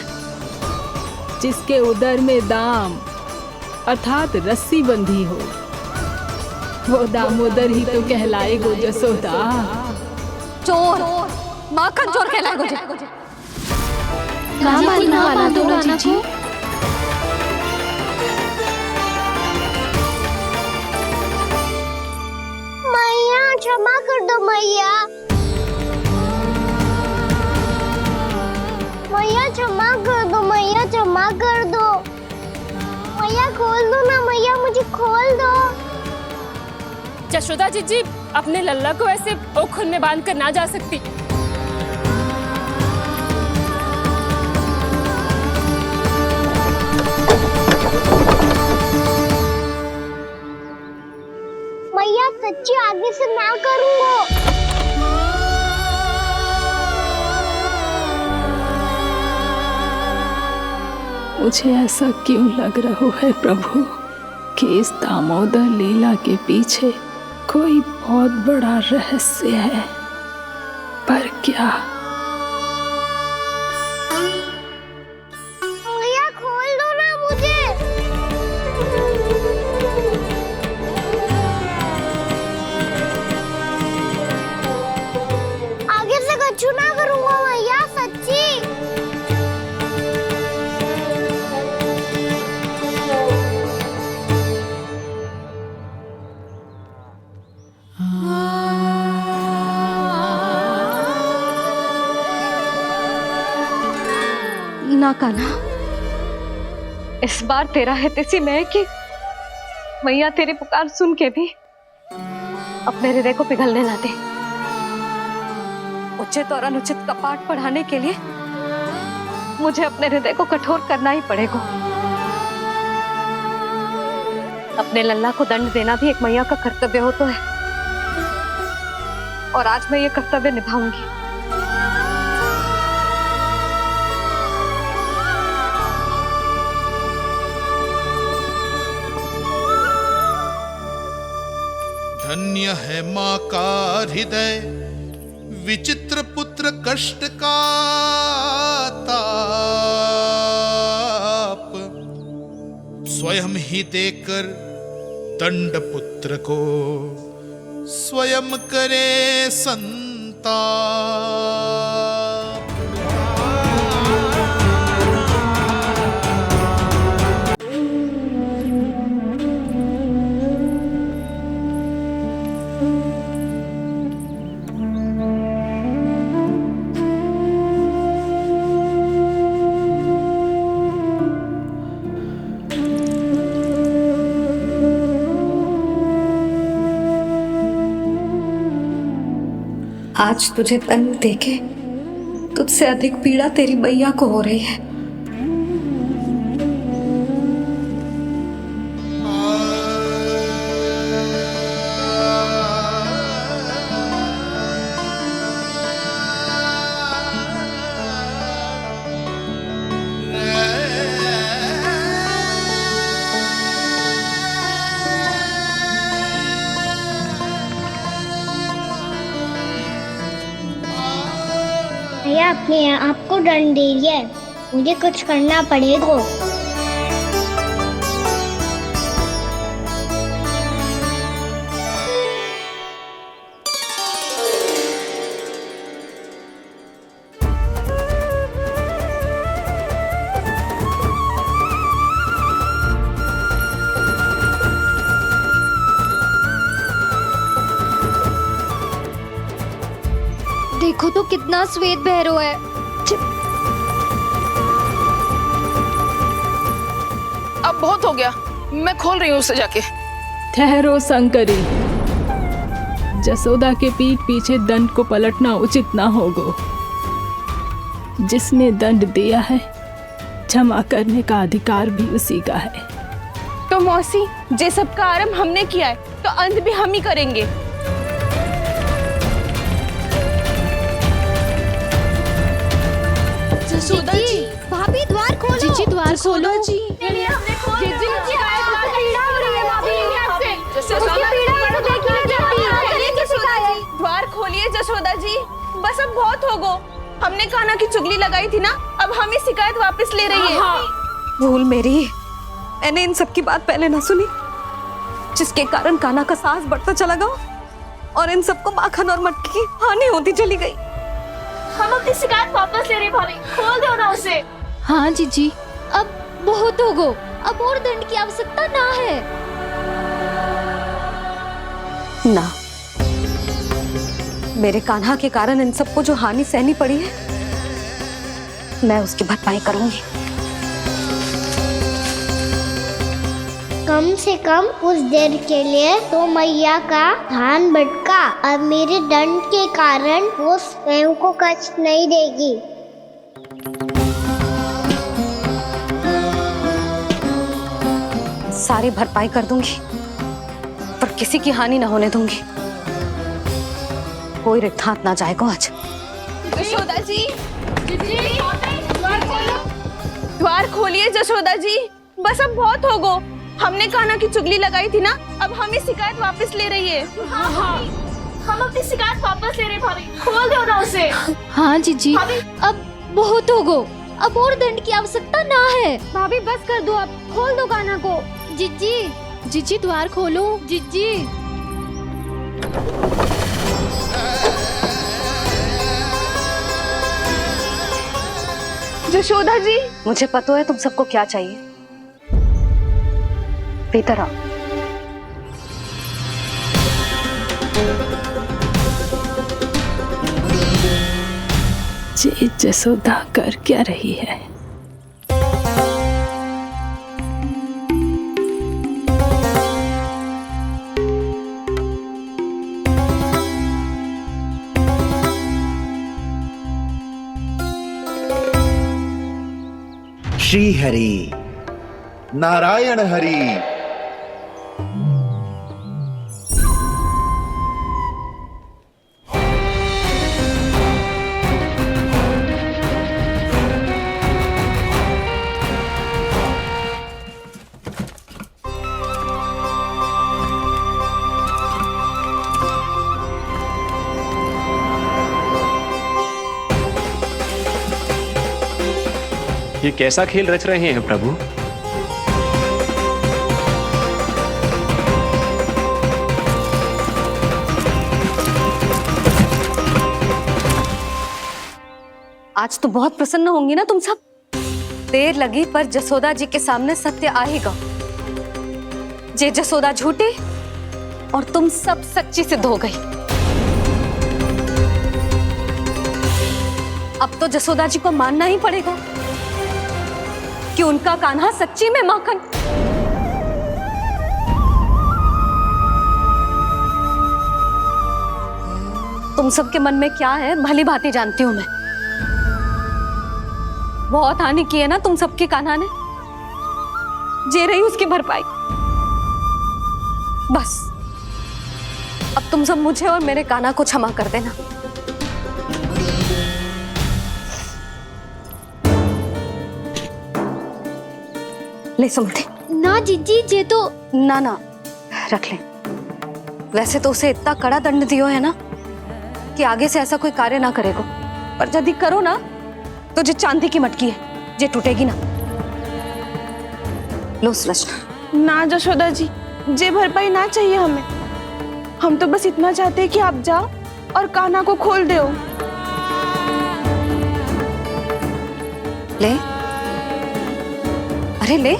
C: जिसके उदर में दाम अर्थात रस्सी बंधी हो, वो दामोदर ही तो कहलाए गो जसोदा।
B: चोर, माखन चोर कहलाए गो।
F: मैया क्षमा कर दो मैया। मैया क्षमा कर दो, मैया क्षमा कर दो। मैया खोल दो ना मैया, मुझे खोल दो।
O: जशोदा जी अपने लल्ला को ऐसे ओखल में बांध कर ना जा सकती।
F: मैया सच्ची आगे से ना करूंगा।
C: मुझे ऐसा क्यों लग रहा है प्रभु कि इस दामोदर लीला के पीछे कोई बहुत बड़ा रहस्य है, पर क्या?
F: मैया खोल दो ना मुझे। आगे से कछु ना करूंगा मैया, सच्ची।
B: ना कान्हा, इस बार तेरा है तेसी में कि मैया तेरी पुकार सुन के भी अपने हृदय को पिघलने ना दे। उचित और अनुचित का पाठ पढ़ाने के लिए मुझे अपने हृदय को कठोर करना ही पड़ेगा। अपने लल्ला को दंड देना भी एक मैया का कर्तव्य हो तो है, और आज मैं ये कर्तव्य निभाऊंगी।
I: धन्य है माँ का हृदय, विचित्र पुत्र कष्ट का ताप, स्वयं ही देकर दंड पुत्र को स्वयं करे संताप।
B: आज तुझे दंड देके तुझसे अधिक पीड़ा तेरी मैया को हो रही है।
F: भैया अपने आप को दंड दे रही है, मुझे कुछ करना पड़ेगा।
B: देखो तो कितना श्वेत भैरव है।
O: अब बहुत हो गया, मैं खोल रही हूँ उसे जाके।
C: ठहरो शंकरी, जसोदा के पीठ पीछे दंड को पलटना उचित ना होगा। जिसने दंड दिया है, क्षमा करने का अधिकार भी उसी का है।
E: तो मौसी, जे सब का आरंभ हमने किया है तो अंत भी हम ही करेंगे।
B: जसोदा जी, भाभी द्वार खोलो। जीजी द्वार खोलो। जी
E: द्वार खोलिए जसोदा जी, बस अब बहुत हो गो। हमने कान्हा की चुगली लगाई थी ना, अब हम ये शिकायत वापस ले रही है।
B: भूल मेरी, मैंने इन सब की बात पहले ना सुनी, जिसके कारण कान्हा का साहस बढ़ता चला गया और इन सबको माखन और मटकी की हानि होती चली गई।
O: हम अपनी शिकायत वापस ले रहे भाभी, खोल दो ना उसे।
B: हाँ जीजी, अब बहुत हो गो, अब और दंड की आवश्यकता ना है। ना, मेरे कान्हा के कारण इन सबको जो हानि सहनी पड़ी है, मैं उसकी भरपाई करूंगी।
F: कम से कम कुछ देर के लिए तो मैया का ध्यान भटका, अब मेरे दंड के कारण वो स्वयं को कष्ट नहीं देगी।
B: सारी भरपाई कर दूंगी, पर किसी की हानि ना होने दूंगी। कोई रिक्त हाथ ना जाएगा आज।
E: जसोदा जी, द्वार खोलिए जसोदा जी, बस अब बहुत हो गो। हमने कान्हा की चुगली लगाई थी ना, अब हम ये शिकायत वापस ले रही है।
O: हम अपनी शिकायत वापस ले रहे भाभी, खोल दो ना उसे।
B: हाँ जीजी, अब बहुत हो गो, अब और दंड की आवश्यकता ना है। भाभी बस कर दो, अब खोल दो कान्हा को। जीजी, जीजी द्वार खोलो। जीजी,
E: जशोदा जी,
B: मुझे पता है तुम सबको क्या चाहिए। भीतर आओ।
C: जी जसोदा कर क्या रही है?
R: श्री हरि नारायण हरि।
P: ये कैसा खेल रच रहे हैं प्रभु?
B: आज तो बहुत प्रसन्न होंगी ना तुम सब। देर लगी पर जसोदा जी के सामने सत्य आएगा। जे जसोदा झूठी और तुम सब सच्ची सिद्ध हो गई। अब तो जसोदा जी को मानना ही पड़ेगा कि उनका कान्हा सच्ची में माखन। तुम सबके मन में क्या है भली भांति जानती हूं मैं। बहुत हानि की है ना तुम सबके कान्हा ने, जे रही उसकी भरपाई। बस अब तुम सब मुझे और मेरे कान्हा को क्षमा कर देना। ले सुमति।
F: ना जीजी, जे तो
B: ना ना रख ले। वैसे तो उसे इतना कड़ा दंड दियो है ना कि आगे से ऐसा कोई कार्य ना करेगा। पर यदि करो ना तो जो चांदी की मटकी है जे टूटेगी ना। लो सुलक्षणा।
E: ना जशोदा जी, जे भरपाई ना चाहिए हमें। हम तो बस इतना चाहते हैं कि आप जाओ और कान्हा को खोल दो।
B: ले, अरे ले।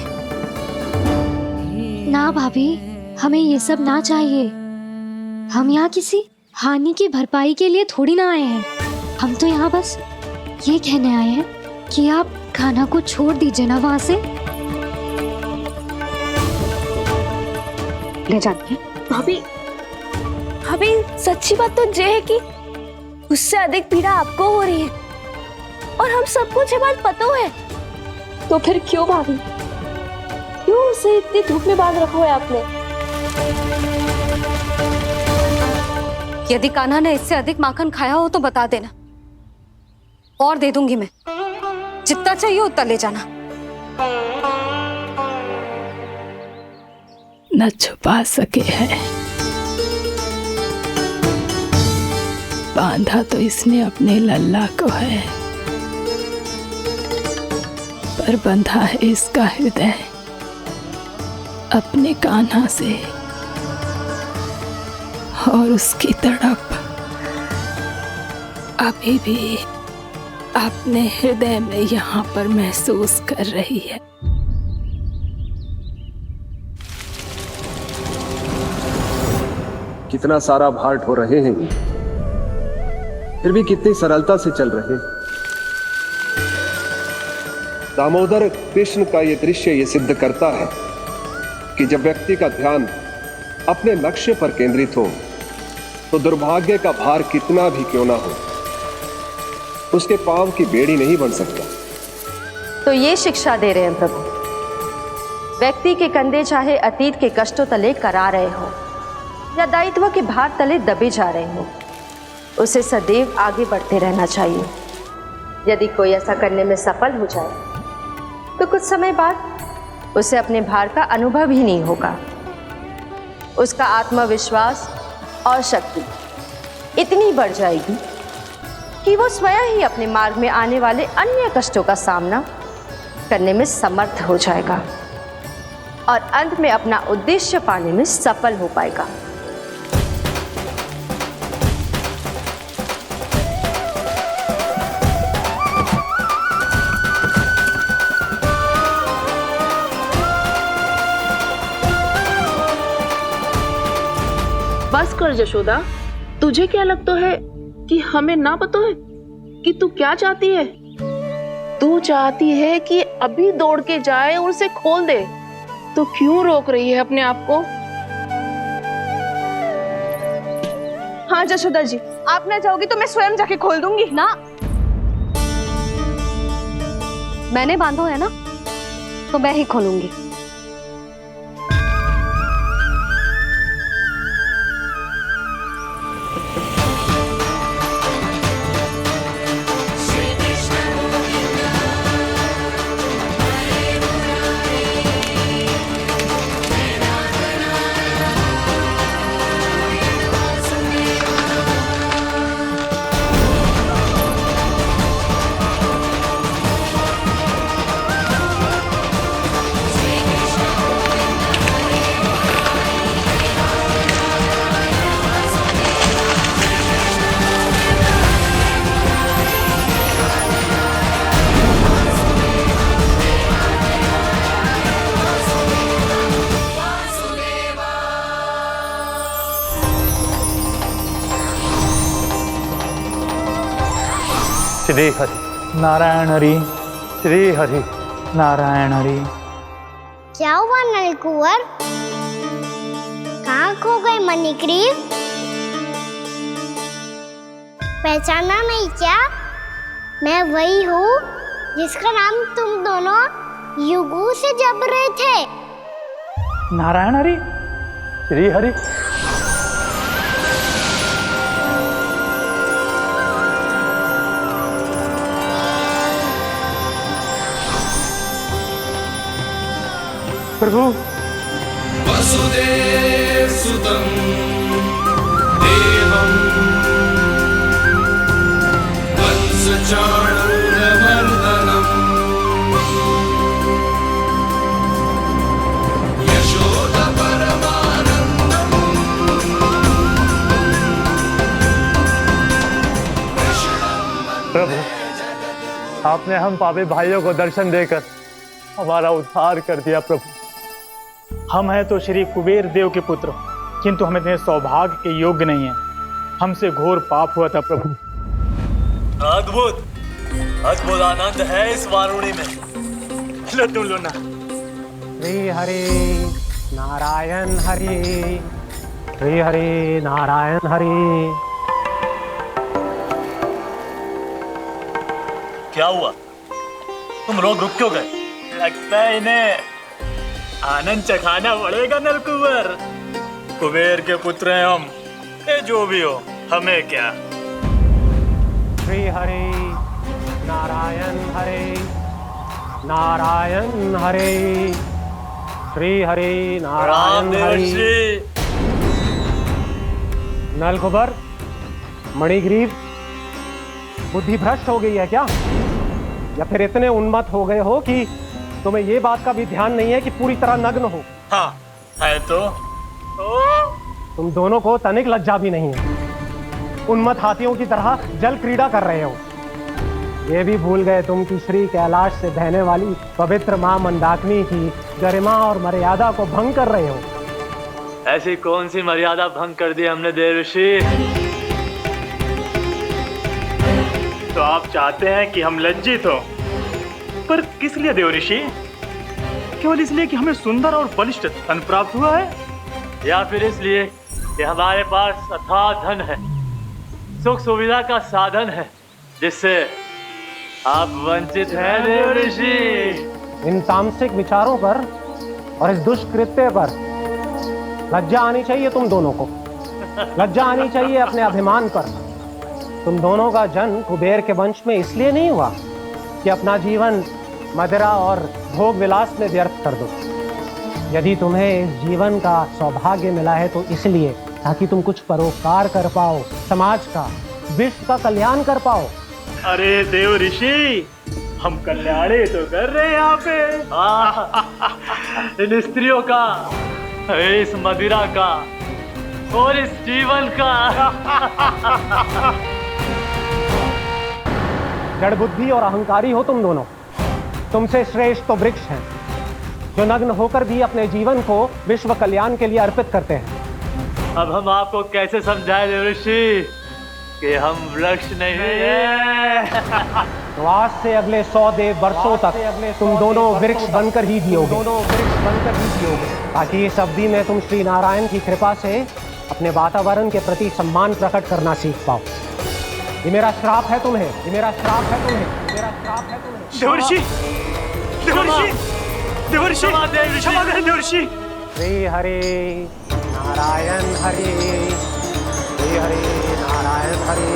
F: ना भाभी, हमें ये सब ना चाहिए। हम यहाँ किसी हानि की भरपाई के लिए थोड़ी ना आए हैं। हम तो यहाँ बस ये कहने आए हैं कि आप कान्हा को छोड़ दीजिए ना वहां से।
B: ले जाती
E: भाभी, भाभी सच्ची बात तो ये है कि उससे अधिक पीड़ा आपको हो रही है और हम सबको ये बात पता है।
M: तो फिर क्यों भाभी, क्यों उसे इतनी धूप में बांध रखा है आपने?
B: यदि कान्हा ने इससे अधिक माखन खाया हो तो बता देना, और दे दूंगी मैं। जितना चाहिए उतना ले जाना।
C: न छुपा सके है, बांधा तो इसने अपने लल्ला को है, पर बंधा है इसका हृदय अपने कान्हा से। और उसकी तड़प अभी भी अपने हृदय में यहाँ पर महसूस कर रही है।
G: कितना सारा भार ढो रहे हैं, फिर भी कितनी सरलता से चल रहे हैं। दामोदर कृष्ण का यह दृश्य ये सिद्ध करता है कि जब व्यक्ति का ध्यान अपने लक्ष्य पर केंद्रित हो तो दुर्भाग्य का भार कितना भी क्यों ना हो, उसके पांव की बेड़ी नहीं बन सकता।
M: तो ये शिक्षा दे रहे हैं प्रभु। व्यक्ति के कंधे चाहे अतीत के कष्टों तले करा रहे हो या दायित्व के भार तले दबे जा रहे हो, उसे सदैव आगे बढ़ते रहना चाहिए। यदि कोई ऐसा करने में सफल हो जाए तो कुछ समय बाद उसे अपने भार का अनुभव ही नहीं होगा। उसका आत्मविश्वास और शक्ति इतनी बढ़ जाएगी कि वो स्वयं ही अपने मार्ग में आने वाले अन्य कष्टों का सामना करने में समर्थ हो जाएगा और अंत में अपना उद्देश्य पाने में सफल हो पाएगा।
S: बस कर जशोदा, तुझे क्या लगता है कि हमें ना पता है कि तू क्या चाहती है? तू चाहती है कि अभी दौड़ के जाए और उसे खोल दे, तो क्यों रोक रही है अपने आप को?
E: हाँ जशोदा जी, आप ना जाओगी तो मैं स्वयं जाके खोल दूंगी।
B: ना, मैंने बांधो है ना, तो मैं ही खोलूंगी।
T: श्री हरि नारायण हरि, श्री हरि नारायण हरि।
F: क्या हुआ नलकुंवर? कहाँ खो गए मणिग्रीव? पहचाना नहीं क्या? मैं वही हूँ जिसका नाम तुम दोनों युगों से जप रहे थे।
T: नारायण हरि, श्री हरि। प्रभु,
I: वसुदेव सुतं देवं वंश
T: प्रभु, आपने हम पापी भाइयों को दर्शन देकर हमारा उद्धार कर दिया। प्रभु, हम हैं तो श्री कुबेर देव के पुत्र, किंतु हम इतने सौभाग्य के योग्य नहीं हैं। हमसे घोर पाप हुआ था प्रभु।
U: अद्भुत अद्भुत आनंद है इस वारुणी में। लो तुम लो ना।
Q: श्री हरि नारायण हरि, श्री हरि नारायण हरि।
U: क्या हुआ? तुम लोग रुक क्यों गए? लगता है इन्हें आनंद चखाना पड़ेगा नलकुबर। कुबेर के पुत्र हैं हम, ये जो भी हो हमें क्या।
Q: श्री हरि नारायण हरि, नारायण हरि, श्री हरि नारायण हरि। नलकुबर, मणिग्रीव, बुद्धि भ्रष्ट हो गई है क्या? या फिर इतने उन्मत्त हो गए हो कि तुम्हें ये बात का भी ध्यान नहीं है कि पूरी तरह नग्न हो?
U: हाँ है तो
Q: तुम दोनों को तनिक लज्जा भी नहीं है। उन्मत्त हाथियों की तरह जल क्रीड़ा कर रहे हो। ये भी भूल गए तुम कि श्री कैलाश से बहने वाली पवित्र मां मंदाकिनी की गरिमा और मर्यादा को भंग कर रहे हो।
U: ऐसी कौन सी मर्यादा भंग कर दी हमने देवर्षि? तो आप चाहते हैं कि हम लज्जित हो, पर किस लिए देवर्षि? केवल इसलिए कि हमें सुंदर और बलिष्ठ धन प्राप्त हुआ है, या फिर इसलिए कि हमारे पास अथाह धन है, सुख सुविधा का साधन है, जिससे आप वंचित हैं देवर्षि?
Q: इन तामसिक विचारों पर और इस दुष्कृत्य पर लज्जा आनी चाहिए तुम दोनों को। लज्जा आनी चाहिए अपने अभिमान पर। तुम दोनों का जन्म कुबेर के वंश में इसलिए नहीं हुआ कि अपना जीवन मदिरा और भोग विलास में व्यर्थ कर दो। यदि तुम्हें इस जीवन का सौभाग्य मिला है तो इसलिए ताकि तुम कुछ परोपकार कर पाओ, समाज का, विश्व का कल्याण कर पाओ।
U: अरे देव ऋषि, हम कल्याणी तो कर रहे हैं यहाँ पे। इन स्त्रियों का, इस मदिरा का और इस जीवन का।
Q: जड़ बुद्धि और अहंकारी हो तुम दोनों। तुमसे श्रेष्ठ तो वृक्ष हैं, जो नग्न होकर भी अपने जीवन को विश्व कल्याण के लिए अर्पित करते हैं।
U: अब हम आपको कैसे समझाएं देवर्षि कि हम वृक्ष नहीं हैं?
Q: तो आज से अगले 100 वर्षों तक तुम दोनों वृक्ष बनकर ही जियोगे, ताकि इस अवधि में तुम श्री नारायण की कृपा से अपने वातावरण के प्रति सम्मान प्रकट करना सीख पाओ। ये मेरा श्राप है तुम्हें, ये मेरा श्राप है तुम्हें, मेरा श्राप है तुम्हें।
U: देवर्षि, देवर्षि, देवर्षि, क्षमा करें देवर्षि।
Q: श्री हरि नारायण हरि, श्री हरि नारायण हरि।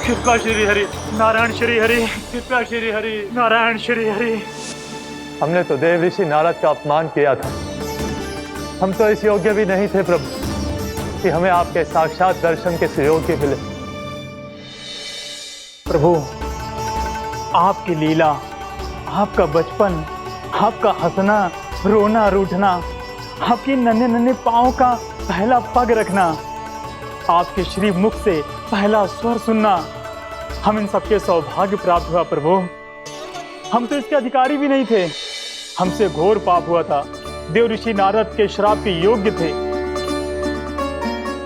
U: कृपा श्री हरि नारायण श्री हरि, कृपा श्री हरि नारायण श्री हरि।
T: हमने तो देव ऋषि नारद का अपमान किया था। हम तो इस योग्य भी नहीं थे प्रभु कि हमें आपके साक्षात दर्शन के सुयोग्य मिले। प्रभु, आपकी लीला, आपका बचपन, आपका हंसना, रोना, रूठना, आपकी नन्हे नन्हे पाँव का पहला पग रखना, आपके श्री मुख से पहला स्वर सुनना, हम इन सबके सौभाग्य प्राप्त हुआ प्रभु। हम तो इसके अधिकारी भी नहीं थे। हमसे घोर पाप हुआ था, देव ऋषि नारद के श्राप के योग्य थे।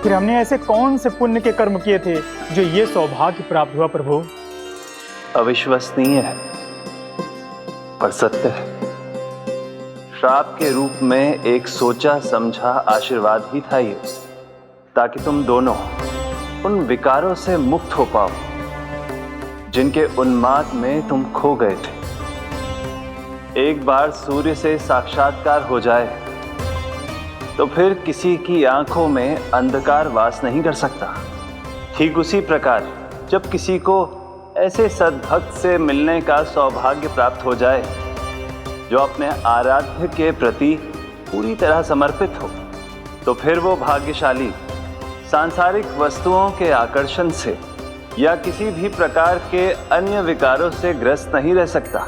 T: फिर हमने ऐसे कौन से पुण्य के कर्म किए थे जो ये सौभाग्य प्राप्त हुआ प्रभु?
V: अविश्वसनीय है पर सत्य है। श्राप के रूप में एक सोचा समझा आशीर्वाद ही था ये, ताकि तुम दोनों उन विकारों से मुक्त हो पाओ जिनके उन्माद में तुम खो गए थे। एक बार सूर्य से साक्षात्कार हो जाए तो फिर किसी की आंखों में अंधकार वास नहीं कर सकता। ठीक उसी प्रकार जब किसी को ऐसे सद्भक्त से मिलने का सौभाग्य प्राप्त हो जाए जो अपने आराध्य के प्रति पूरी तरह समर्पित हो, तो फिर वो भाग्यशाली सांसारिक वस्तुओं के आकर्षण से या किसी भी प्रकार के अन्य विकारों से ग्रस्त नहीं रह सकता।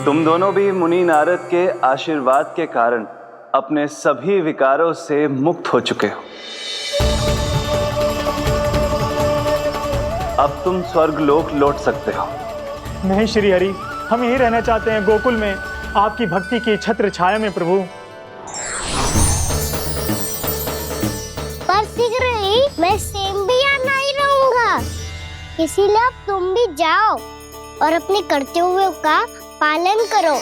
V: तुम दोनों भी मुनि नारद के आशीर्वाद के कारण अपने सभी विकारों से मुक्त हो चुके हो। अब तुम स्वर्गलोक लौट सकते हो।
T: नहीं श्री हरि, हम यहीं रहना चाहते हैं, गोकुल में, आपकी भक्ति की छत्र छाया में प्रभु।
F: पर शीघ्र ही मैं सेम्बिया नहीं रहूंगा, इसीलिए अब तुम भी जाओ और अपने कर्तव्यों का पालन करो।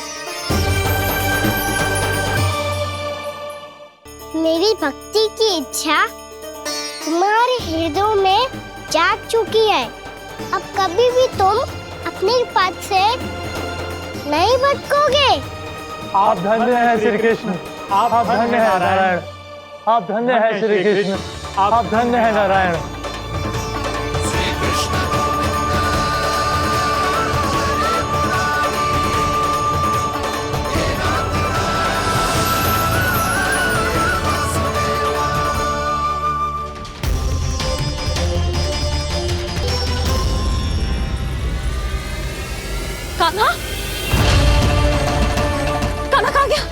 F: मेरी भक्ति की इच्छा तुम्हारे हृदय में जाग चुकी है। अब कभी भी तुम अपने पद से नहीं भटकोगे।
T: आप धन्य हैं श्री कृष्ण, आप धन्य हैं नारायण, आप धन्य हैं श्री कृष्ण, आप धन्य हैं नारायण।
B: कान्हा, कान्हा कहाँ गया?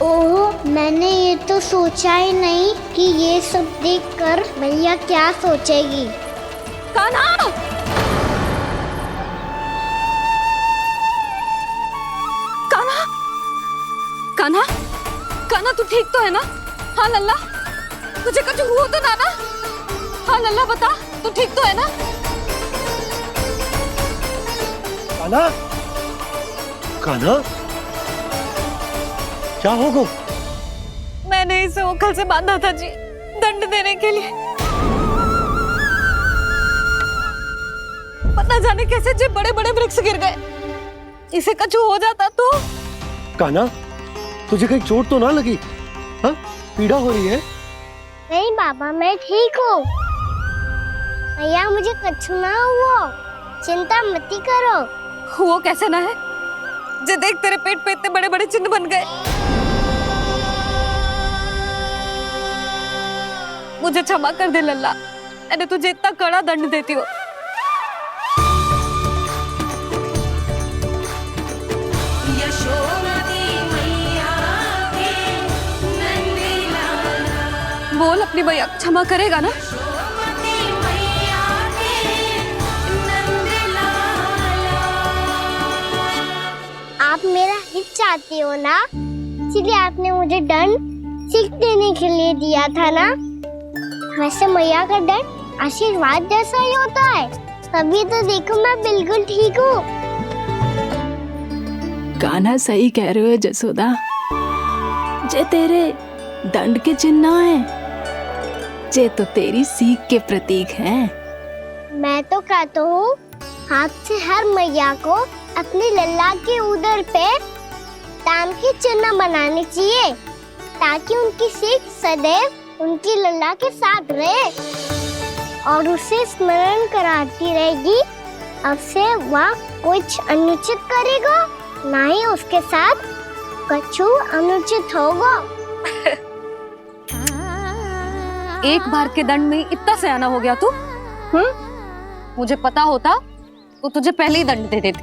F: ओह, मैंने ये तो सोचा ही नहीं कि ये सब देखकर भैया क्या सोचेगी।
B: कान्हा! कान्हा! कान्हा! कान्हा तू ठीक तो है ना? हाँ लल्ला, तुझे कुछ हुआ तो ना? हाँ लल्ला बता, तू ठीक तो है ना?
A: कान्हा, कान्हा, क्या होगा?
B: मैंने इसे ओखल से बांधा था जी, दंड देने के लिए। पता जाने कैसे जो बड़े बड़े वृक्ष गिर गए, इसे कुछ हो जाता तो।
A: कान्हा, तुझे कहीं चोट तो ना लगी? हाँ, पीड़ा हो रही है?
F: नहीं बाबा, मैं ठीक हूँ। भैया मुझे कुछ ना हुआ, चिंता मत करो।
B: वो कैसे ना है? जे देख तेरे पेट पे इतने बड़े बड़े चिन्ह बन गए। मुझे क्षमा कर दे लल्ला, मैंने तुझे इतना कड़ा दंड देती हूँ। बोल अपनी भैया क्षमा करेगा ना?
F: आप मेरा हित चाहते हो ना, इसलिए आपने मुझे दंड सीख देने के लिए दिया था ना। वैसे मैया का दंड आशीर्वाद जैसा ही होता है, तभी तो देखो मैं बिल्कुल ठीक हूँ।
C: कान्हा सही कह रहे हो जसोदा, जे तेरे दंड के चिन्ह है, जे तो तेरी सीख के प्रतीक हैं।
F: मैं तो कहता हूँ हाथ से हर मैया को अपनी लल्ला के उदर पे ताम के चिन्ह बनाने चाहिए, ताकि उनकी सीख सदैव उनकी लल्ला के साथ रहे और उसे स्मरण कराती रहेगी। अब से वह कुछ अनुचित करेगा, ना ही उसके साथ कछु अनुचित होगा।
B: एक बार के दंड में इतना सयाना हो गया तू? मुझे पता होता तो तुझे पहले ही दंड दे देती।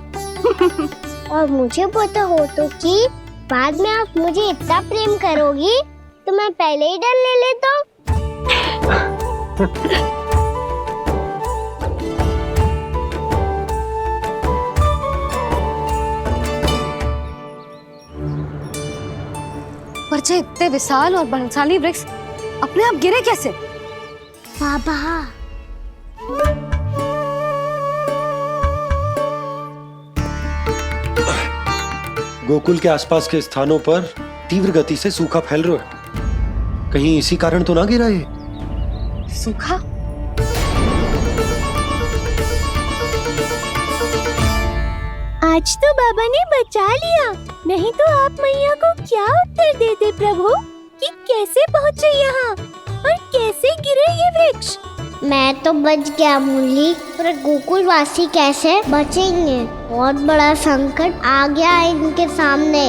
F: और मुझे पता हो तो कि बाद में आप मुझे इतना प्रेम करोगी तो मैं पहले ही दंड ले लेता हूँ।
B: पर जे इतने विशाल और बलशाली वृक्ष अपने आप गिरे कैसे?
F: बाबा,
A: गोकुल के आसपास के स्थानों पर तीव्र गति से सूखा फैल रहा है। कहीं इसी कारण तो ना गिरा ये?
B: सूखा?
J: आज तो बाबा ने बचा लिया, नहीं तो आप मैया को क्या उत्तर देते प्रभु कि कैसे पहुँचे यहाँ और कैसे गिरे ये वृक्ष?
F: मैं तो बच गया मूली, पर गोकुल वासी कैसे बचेंगे? बहुत बड़ा संकट आ गया है इनके सामने।